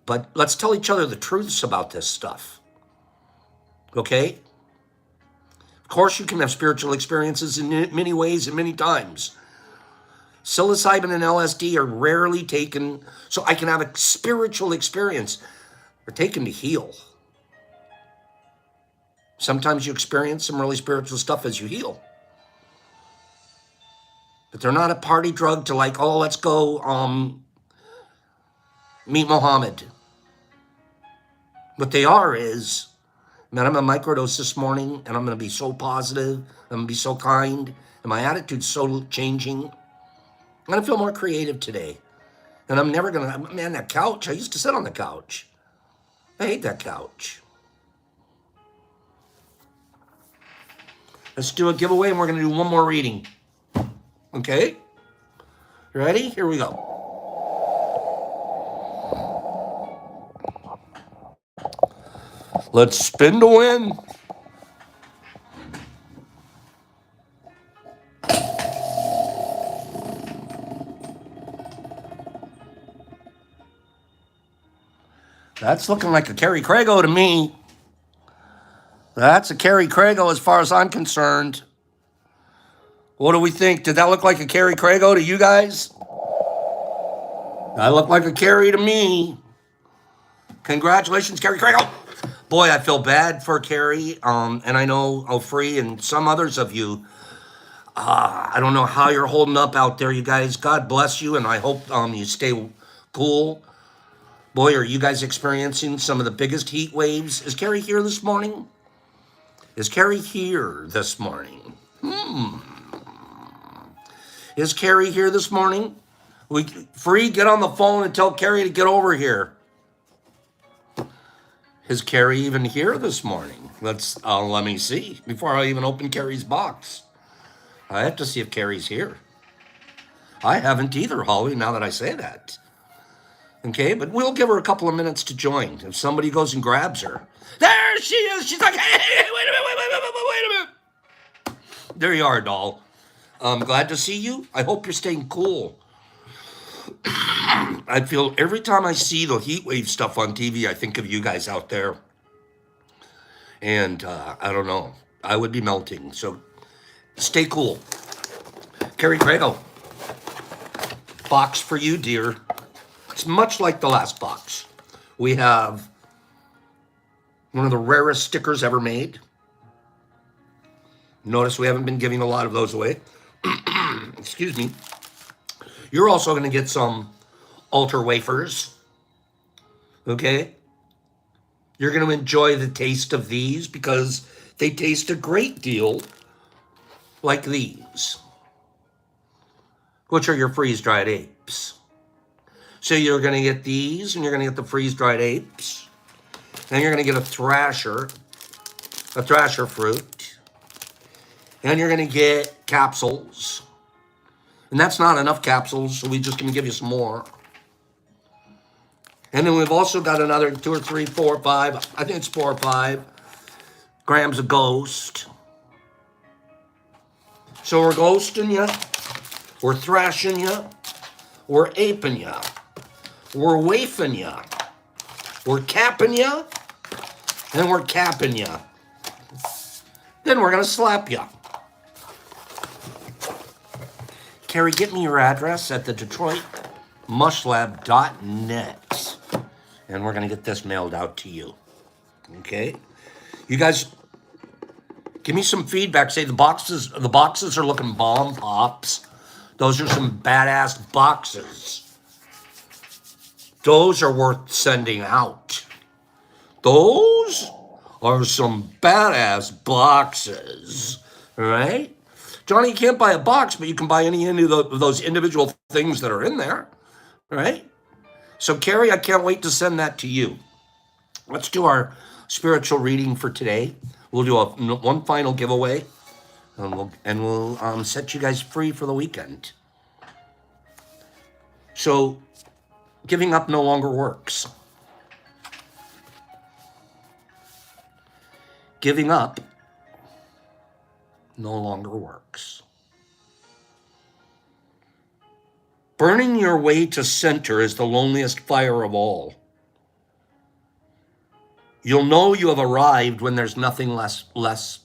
But let's tell each other the truths about this stuff. Okay? Of course, you can have spiritual experiences in many ways and many times. Psilocybin and LSD are rarely taken so I can have a spiritual experience. They're taken to heal. Sometimes you experience some really spiritual stuff as you heal. But they're not a party drug to like, oh, let's go meet Mohammed. What they are is, man, I'm a microdose this morning and I'm going to be so positive. I'm going to be so kind. And my attitude's so changing. I'm going to feel more creative today. And I'm never going to, man, that couch, I used to sit on the couch. I hate that couch. Let's do a giveaway and we're going to do one more reading. Okay? You ready? Here we go. Let's spin to win. That's looking like a Carrie Crago to me. That's a Carrie Crago as far as I'm concerned. What do we think? Did that look like a Carrie Crago to you guys? That looked like a Carrie to me. Congratulations, Carrie Crago. Boy, I feel bad for Carrie, and I know Ofri and some others of you. I don't know how you're holding up out there, you guys. God bless you, and I hope you stay cool. Boy, are you guys experiencing some of the biggest heat waves. Is Carrie here this morning? Is Carrie here this morning? Is Carrie here this morning? Free, get on the phone and tell Carrie to get over here. Is Carrie even here this morning? Let me see before I even open Carrie's box. I have to see if Carrie's here. I haven't either, Holly, now that I say that. Okay, but we'll give her a couple of minutes to join. If somebody goes and grabs her. There she is. She's like, hey, wait a minute. There you are, doll. I'm glad to see you. I hope you're staying cool. I feel every time I see the heat wave stuff on TV, I think of you guys out there. And I don't know. I would be melting. So stay cool. Carrie Crago. Box for you, dear. It's much like the last box. We have one of the rarest stickers ever made. Notice we haven't been giving a lot of those away. Excuse me. You're also going to get some Altar wafers. Okay? You're going to enjoy the taste of these because they taste a great deal like these, which are your freeze-dried apes. So you're going to get these, and you're going to get the freeze-dried apes. Then you're going to get a thrasher fruit. And you're going to get capsules. And that's not enough capsules, so we're just going to give you some more. And then we've also got another 2 or 3, 4, 5, I think it's 4 or 5 grams of Ghost. So we're ghosting you, we're thrashing you, we're aping you, we're wafing you, we're capping you, and we're capping you. Then we're going to slap you. Carrie, get me your address at the DetroitMushLab.net. And we're going to get this mailed out to you. Okay? You guys, give me some feedback. Say the boxes are looking bomb, Pops. Those are some badass boxes. Those are worth sending out. Those are some badass boxes. All right? Johnny, you can't buy a box, but you can buy any of those individual things that are in there. All right? So, Carrie, I can't wait to send that to you. Let's do our spiritual reading for today. We'll do one final giveaway, and we'll set you guys free for the weekend. So, giving up no longer works. Giving up no longer works. Burning your way to center is the loneliest fire of all. You'll know you have arrived when there's nothing less.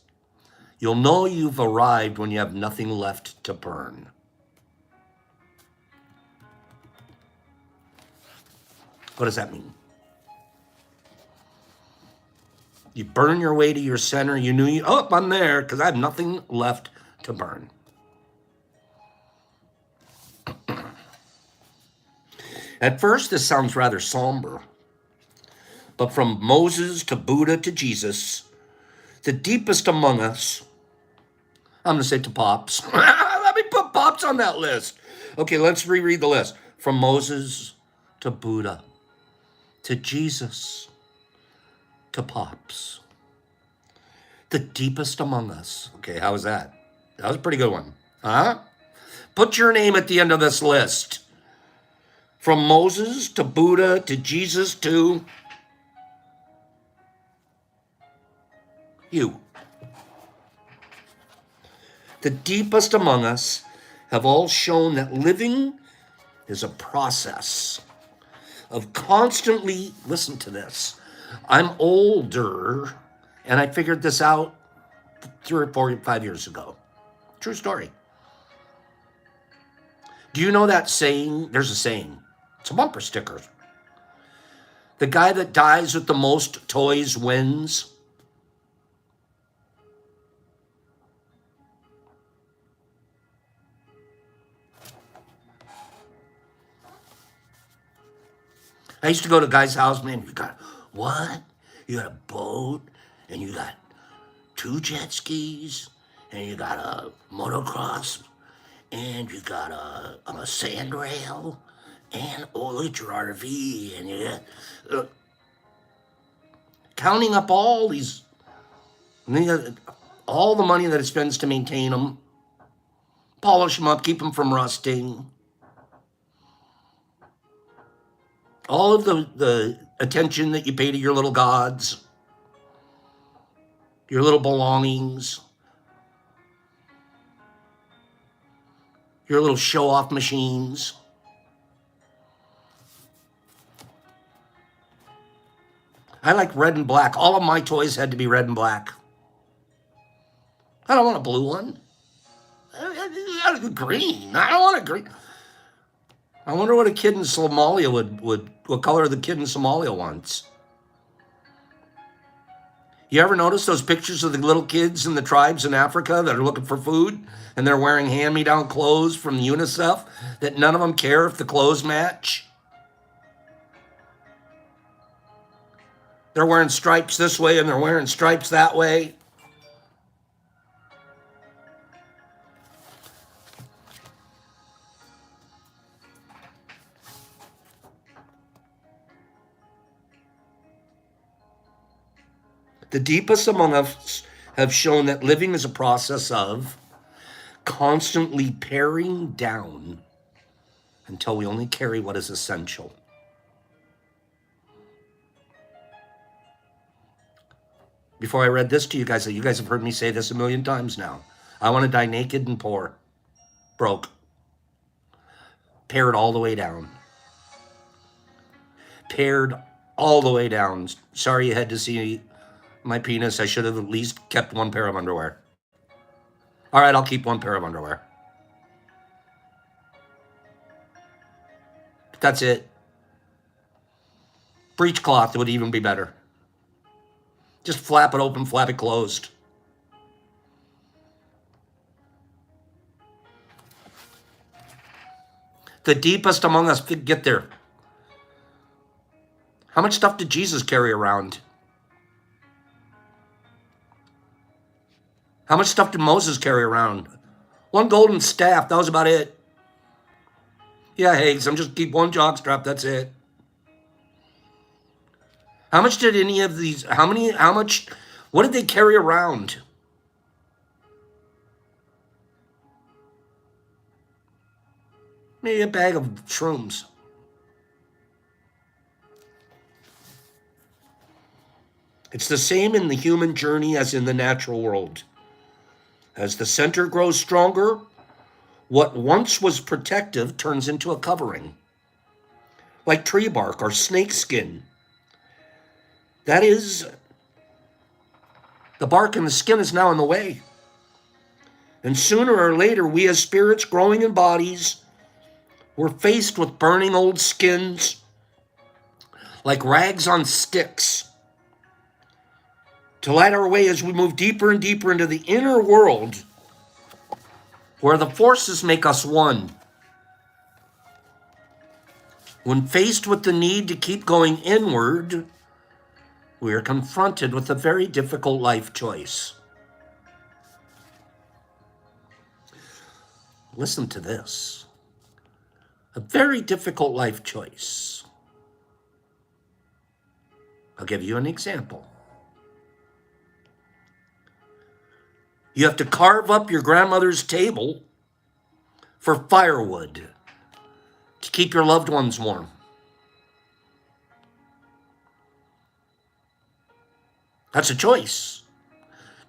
You'll know you've arrived when you have nothing left to burn. What does that mean? You burn your way to your center. You knew, I'm there because I have nothing left to burn. At first, this sounds rather somber. But from Moses to Buddha to Jesus, the deepest among us, I'm going to say to Pops. Let me put Pops on that list. Okay, let's reread the list. From Moses to Buddha to Jesus to Pops. The deepest among us. Okay, how was that? That was a pretty good one. Huh? Put your name at the end of this list. From Moses to Buddha to Jesus to you. The deepest among us have all shown that living is a process of constantly, listen to this, I'm older, and I figured this out 3 or 4 or 5 years ago. True story. Do you know that saying? There's a saying. It's a bumper sticker. The guy that dies with the most toys wins. I used to go to guys' house, man, you got, what? You got a boat, and you got 2 jet skis, and you got a motocross, and you got a sand rail, and look at your RV, and you got, counting up all these, all the money that it spends to maintain them, polish them up, keep them from rusting. All of the attention that you pay to your little gods, your little belongings, your little show-off machines. I like red and black. All of my toys had to be red and black. I don't want a blue one. Green. I don't want a green. I wonder what a kid in Somalia what color the kid in Somalia wants. You ever notice those pictures of the little kids in the tribes in Africa that are looking for food and they're wearing hand-me-down clothes from UNICEF that none of them care if the clothes match? They're wearing stripes this way and they're wearing stripes that way. The deepest among us have shown that living is a process of constantly paring down until we only carry what is essential. Before I read this to you guys have heard me say this a million times now. I want to die naked and poor, broke, pared all the way down. Pared all the way down. Sorry you had to see my penis. I should have at least kept one pair of underwear. All right, I'll keep one pair of underwear. That's it. Breechcloth would even be better. Just flap it open, flap it closed. The deepest among us could get there. How much stuff did Jesus carry around? How much stuff did Moses carry around? One golden staff, that was about it. Yeah, hey, some just keep one jockstrap, that's it. How much did any of these, what did they carry around? Maybe a bag of shrooms. It's the same in the human journey as in the natural world. As the center grows stronger, what once was protective turns into a covering, like tree bark or snake skin. That is, the bark and the skin is now in the way. And sooner or later, we as spirits growing in bodies, we're faced with burning old skins like rags on sticks to light our way as we move deeper and deeper into the inner world where the forces make us one. When faced with the need to keep going inward, we are confronted with a very difficult life choice. Listen to this. A very difficult life choice. I'll give you an example. You have to carve up your grandmother's table for firewood to keep your loved ones warm. That's a choice.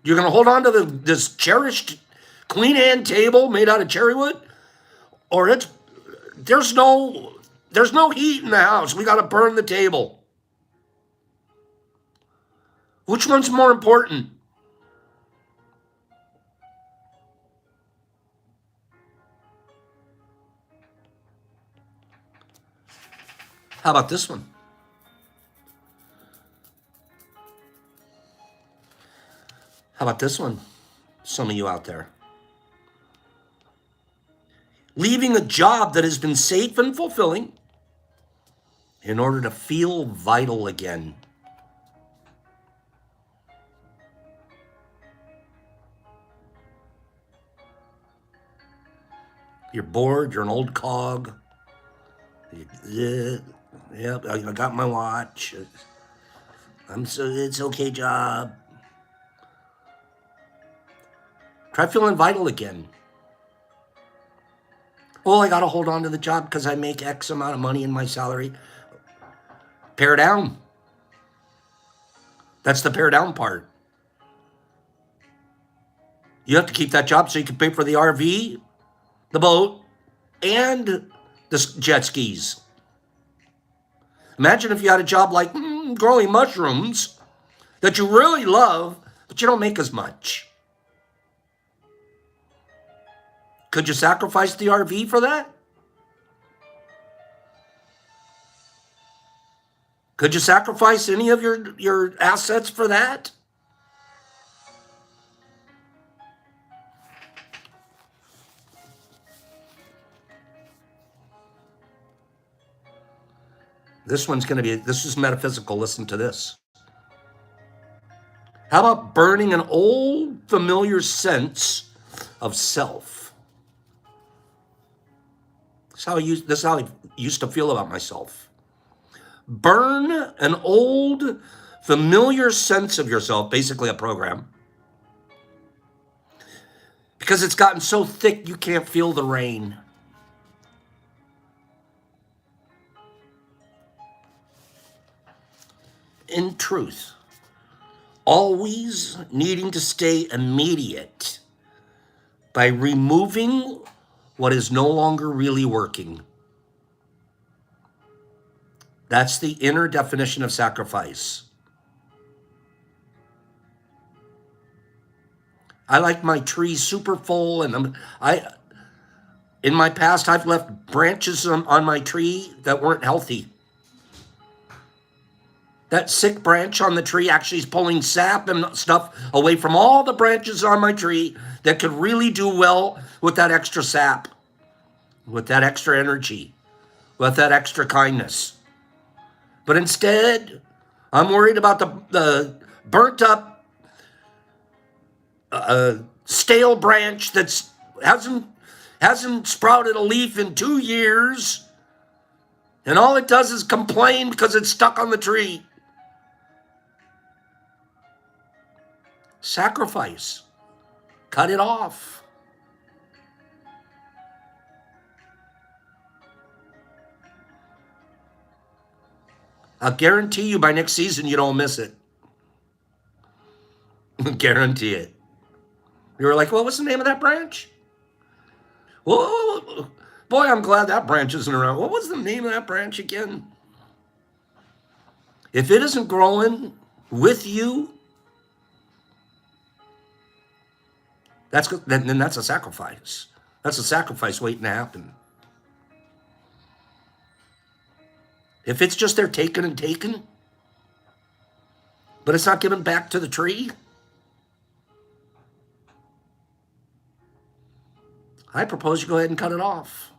You're going to hold on to this cherished Queen Anne table made out of cherry wood, or there's no heat in the house. We got to burn the table. Which one's more important? How about this one? How about this one? Some of you out there. Leaving a job that has been safe and fulfilling in order to feel vital again. You're bored, you're an old cog. Yep, I got my watch. It's okay job. Try feeling vital again. Well, I got to hold on to the job because I make X amount of money in my salary. Pare down. That's the pare down part. You have to keep that job so you can pay for the RV, the boat, and the jet skis. Imagine if you had a job like growing mushrooms that you really love, but you don't make as much. Could you sacrifice the RV for that? Could you sacrifice any of your assets for that? This is metaphysical. Listen to this. How about burning an old familiar sense of self? This is how I used to feel about myself. Burn an old familiar sense of yourself, basically a program, because it's gotten so thick you can't feel the rain. In truth, always needing to stay immediate by removing what is no longer really working. That's the inner definition of sacrifice. I like my tree super full, and in my past, I've left branches on my tree that weren't healthy. That sick branch on the tree actually is pulling sap and stuff away from all the branches on my tree that could really do well with that extra sap, with that extra energy, with that extra kindness. But instead, I'm worried about the burnt up, stale branch that's hasn't sprouted a leaf in 2 years, and all it does is complain because it's stuck on the tree. Sacrifice. Cut it off. I'll guarantee you by next season you don't miss it. Guarantee it. You were like, what was the name of that branch? Whoa, boy, I'm glad that branch isn't around. What was the name of that branch again? If it isn't growing with you, then that's a sacrifice. That's a sacrifice waiting to happen. If it's just they're taken and taken, but it's not given back to the tree, I propose you go ahead and cut it off.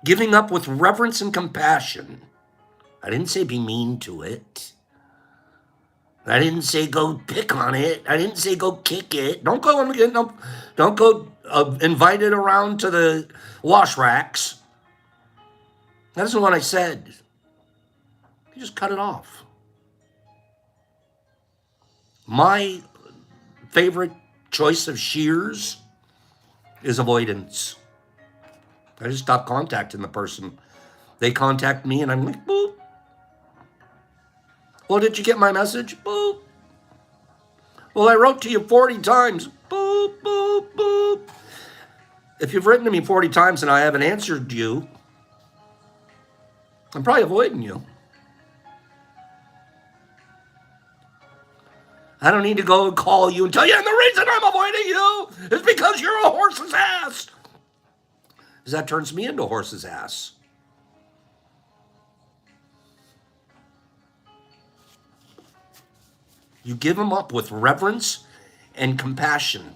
Giving up with reverence and compassion. I didn't say be mean to it. I didn't say go pick on it. I didn't say go kick it. Don't go invite it around to the wash racks. That isn't what I said. You just cut it off. My favorite choice of shears is avoidance. I just stop contacting the person. They contact me and I'm like, boop. Well, did you get my message? Boop. Well, I wrote to you 40 times. Boop, boop, boop. If you've written to me 40 times and I haven't answered you, I'm probably avoiding you. I don't need to go and call you and tell you, and the reason I'm avoiding you is because you're a horse's ass. Because that turns me into a horse's ass. You give them up with reverence and compassion.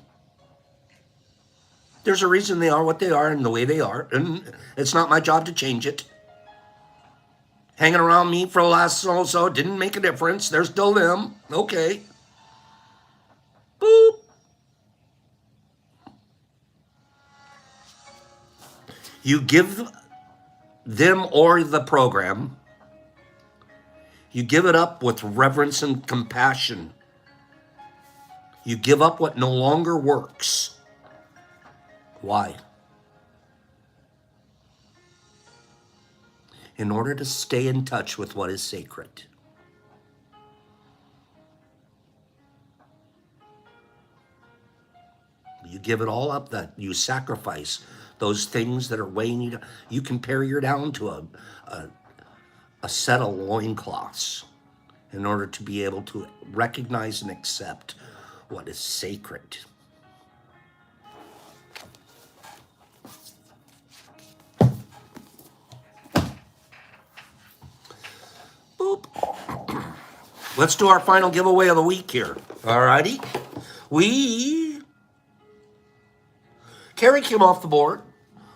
There's a reason they are what they are and the way they are, and it's not my job to change it. Hanging around me for the last so didn't make a difference. They're still them. Okay. Boop. You give them or the program, you give it up with reverence and compassion. You give up what no longer works. Why? In order to stay in touch with what is sacred. You give it all up, that you sacrifice those things that are weighing you down. You can pare you down to a set of loincloths in order to be able to recognize and accept what is sacred. Boop. Let's do our final giveaway of the week here. All righty. Carrie came off the board.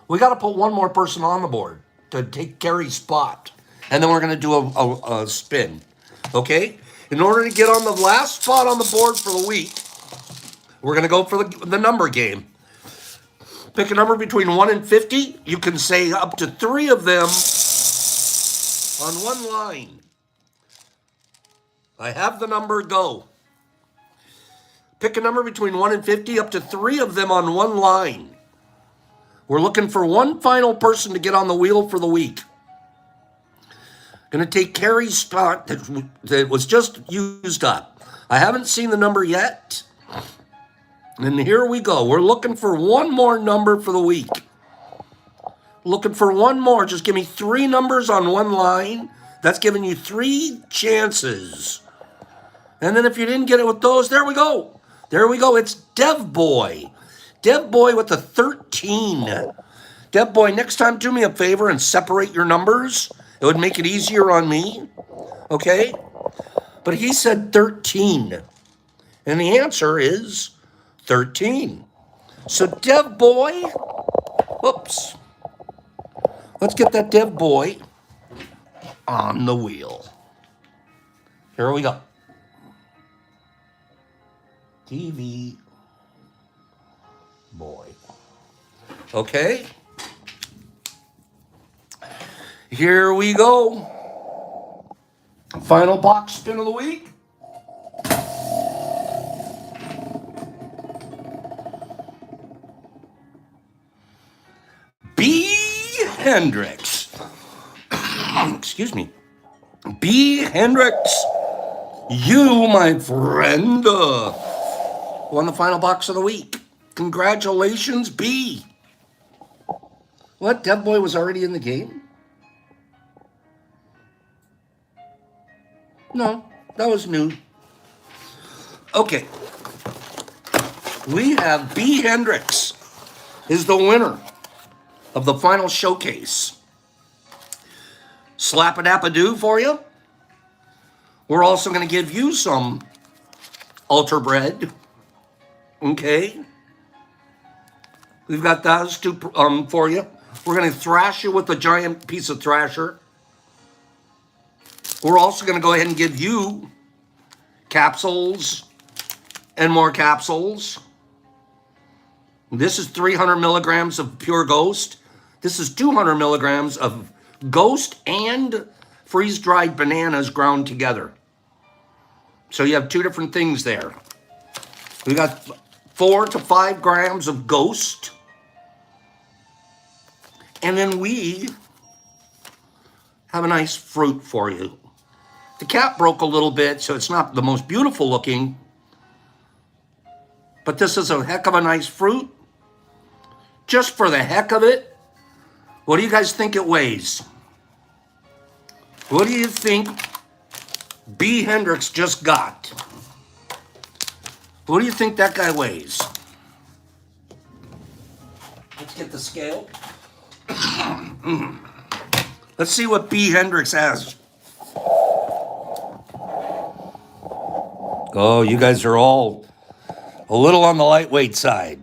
We got to put one more person on the board. to take Gary's spot. And then we're going to do a spin. Okay? In order to get on the last spot on the board for the week, we're going to go for the number game. Pick a number between 1 and 50. You can say up to 3 of them on one line. I have the number, go. Pick a number between 1 and 50, up to 3 of them on one line. We're looking for one final person to get on the wheel for the week. Going to take Carrie's spot that was just used up. I haven't seen the number yet. And here we go. We're looking for one more number for the week. Looking for one more. Just give me 3 numbers on one line. That's giving you 3 chances. And then if you didn't get it with those, there we go. There we go. It's Dev Boy. Dev Boy with a 13. Dev Boy, next time do me a favor and separate your numbers. It would make it easier on me. Okay? But he said 13. And the answer is 13. So Dev Boy, whoops. Let's get that Dev Boy on the wheel. Here we go. TV Boy. Okay. Here we go. Final box spin of the week. B. Hendricks. Excuse me. B. Hendricks. You, my friend, won the final box of the week. Congratulations, B. What? Dev Boy was already in the game? No, that was new. Okay. We have B. Hendricks is the winner of the final showcase. Slap-a-dap-a-doo for you. We're also going to give you some Ultra Bread. Okay. We've got those 2 for you. We're going to thrash you with a giant piece of thrasher. We're also going to go ahead and give you capsules and more capsules. This is 300 milligrams of Pure Ghost. This is 200 milligrams of Ghost and freeze-dried bananas ground together. So you have 2 different things there. We got 4 to 5 grams of Ghost. And then we have a nice fruit for you. The cap broke a little bit, so it's not the most beautiful looking. But this is a heck of a nice fruit. Just for the heck of it, what do you guys think it weighs? What do you think B. Hendricks just got? What do you think that guy weighs? Let's get the scale. Let's see what B. Hendricks has. Oh, you guys are all a little on the lightweight side.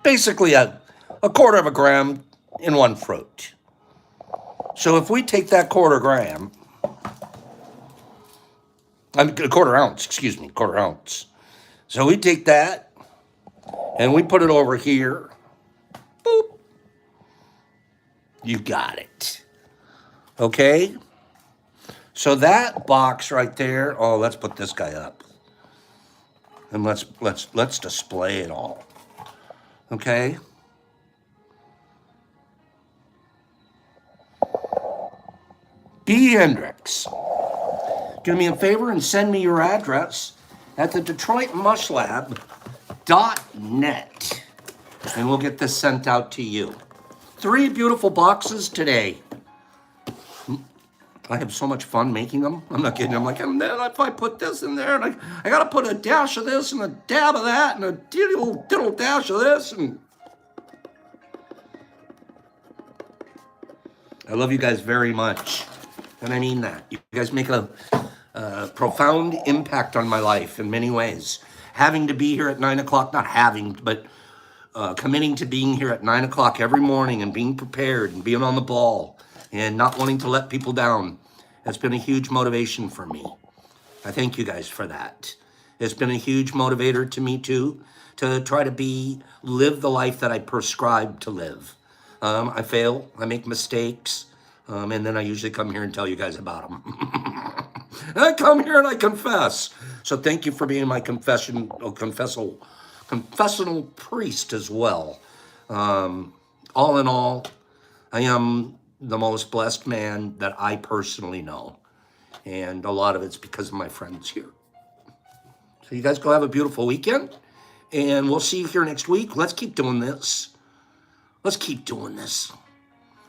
Basically a quarter of a gram in one fruit. So if we take that quarter ounce. So we take that and we put it over here. Boop. You got it. Okay? So that box right there, oh, let's put this guy up. And let's display it all. Okay? B. Hendricks, do me a favor and send me your address at the DetroitMushLab.net, and we'll get this sent out to you. 3 beautiful boxes today. I have so much fun making them. I'm not kidding. I'm like, and then if I put this in there, and I got to put a dash of this and a dab of that and a diddle dash of this. And I love you guys very much. And I mean that. You guys make a profound impact on my life in many ways. having to be here at 9 o'clock, not having, but committing to being here at 9 o'clock every morning and being prepared and being on the ball and not wanting to let people down has been a huge motivation for me. I thank you guys for that. It's been a huge motivator to me too, to try to live the life that I prescribe to live. I fail, I make mistakes, and then I usually come here and tell you guys about them. And I come here and I confess. So thank you for being my confessional priest as well. All in all, I am the most blessed man that I personally know. And a lot of it's because of my friends here. So you guys go have a beautiful weekend. And we'll see you here next week. Let's keep doing this. Let's keep doing this.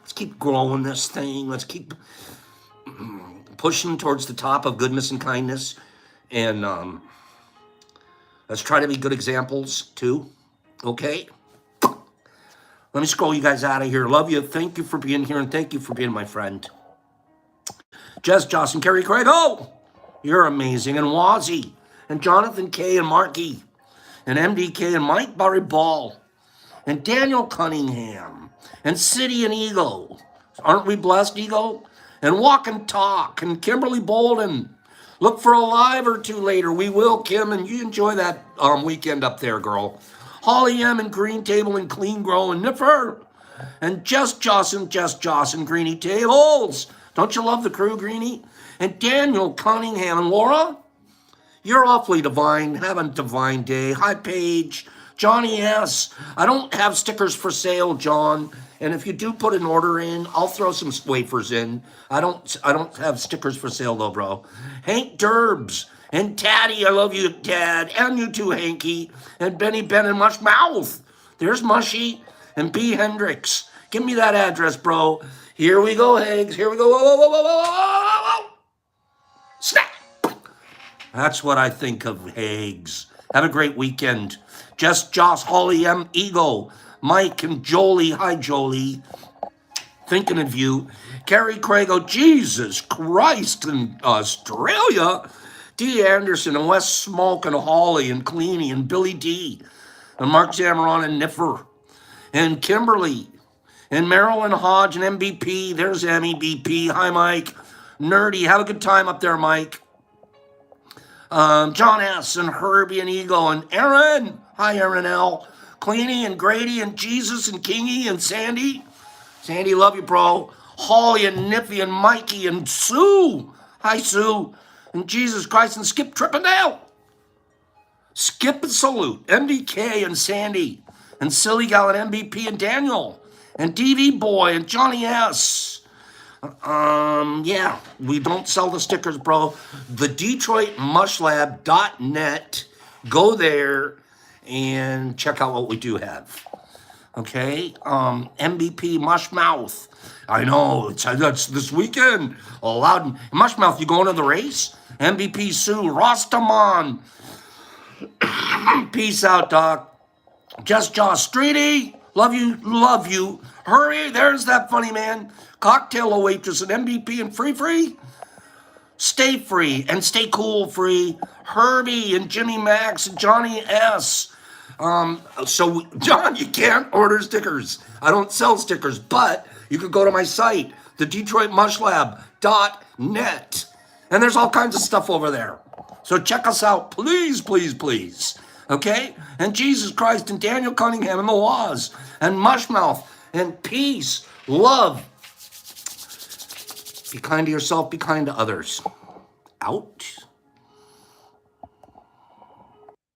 Let's keep growing this thing. Let's keep pushing towards the top of goodness and kindness. And let's try to be good examples too. Okay? Let me scroll you guys out of here. Love you. Thank you for being here. And thank you for being my friend. Jess, Joss, and Carrie Craig. Oh, you're amazing. And Wazzy. And Jonathan K. and Marky. And MDK. And Mike Barry Ball. And Daniel Cunningham. And City and Ego. Aren't we blessed, Ego? And Walk and Talk. And Kimberly Bolden. Look for a live or two later. We will, Kim. And you enjoy that weekend up there, girl. Holly M. and Green Table and Clean Grow and Niffer. And Just Joss and Greeny Tables. Don't you love the crew, Greeny? And Daniel Cunningham and Laura. You're awfully divine. Have a divine day. Hi, Paige. Johnny S. I don't have stickers for sale, John. And if you do put an order in, I'll throw some wafers in. I don't have stickers for sale though, bro. Hank Derbs and Taddy. I love you, Dad. And you too, Hanky. And Benny Ben and Mush Mouth. There's Mushy and B. Hendricks. Give me that address, bro. Here we go, Hags. Here we go. Whoa, whoa, whoa, whoa, whoa, whoa, whoa. Snap. That's what I think of, Hags. Have a great weekend. Just Joss, Holly M, Ego, Mike, and Jolie. Hi, Jolie. Thinking of you. Carrie Craig. Oh, Jesus Christ. In Australia. D. Anderson and Wes Smoke and Holly and Cleany and Billy D. And Mark Zamaron and Niffer. And Kimberly. And Marilyn Hodge and MVP. There's MEBP. Hi, Mike. Nerdy. Have a good time up there, Mike. John S. and Herbie and Ego and Aaron. Hi, Aaron L. Cleany and Grady and Jesus and Kingy and Sandy. Sandy, love you, bro. Holly and Niffy and Mikey and Sue. Hi, Sue. And Jesus Christ and Skip Trippendale. Skip and Salute. MDK and Sandy. And Silly Gal and MVP and Daniel. And DV Boy and Johnny S. Yeah, we don't sell the stickers, bro. The DetroitMushLab.net. Go there and check out what we do have. Okay? MVP Mushmouth. I know, that's this weekend. Loud Mushmouth, you going to the race? MVP Sue, Rostaman. Peace out, Doc. Just Joss Streety. Love you. Hurry, there's that funny man. Cocktail waitress and MVP and Free. Stay free and stay cool free. Herbie and Jimmy Max and Johnny S. So John, you can't order stickers. I don't sell stickers, but you can go to my site, the DetroitMushLab.net. And there's all kinds of stuff over there. So check us out, please. Okay? And Jesus Christ and Daniel Cunningham and the Waz and Mushmouth and peace, love. Be kind to yourself, be kind to others. Out.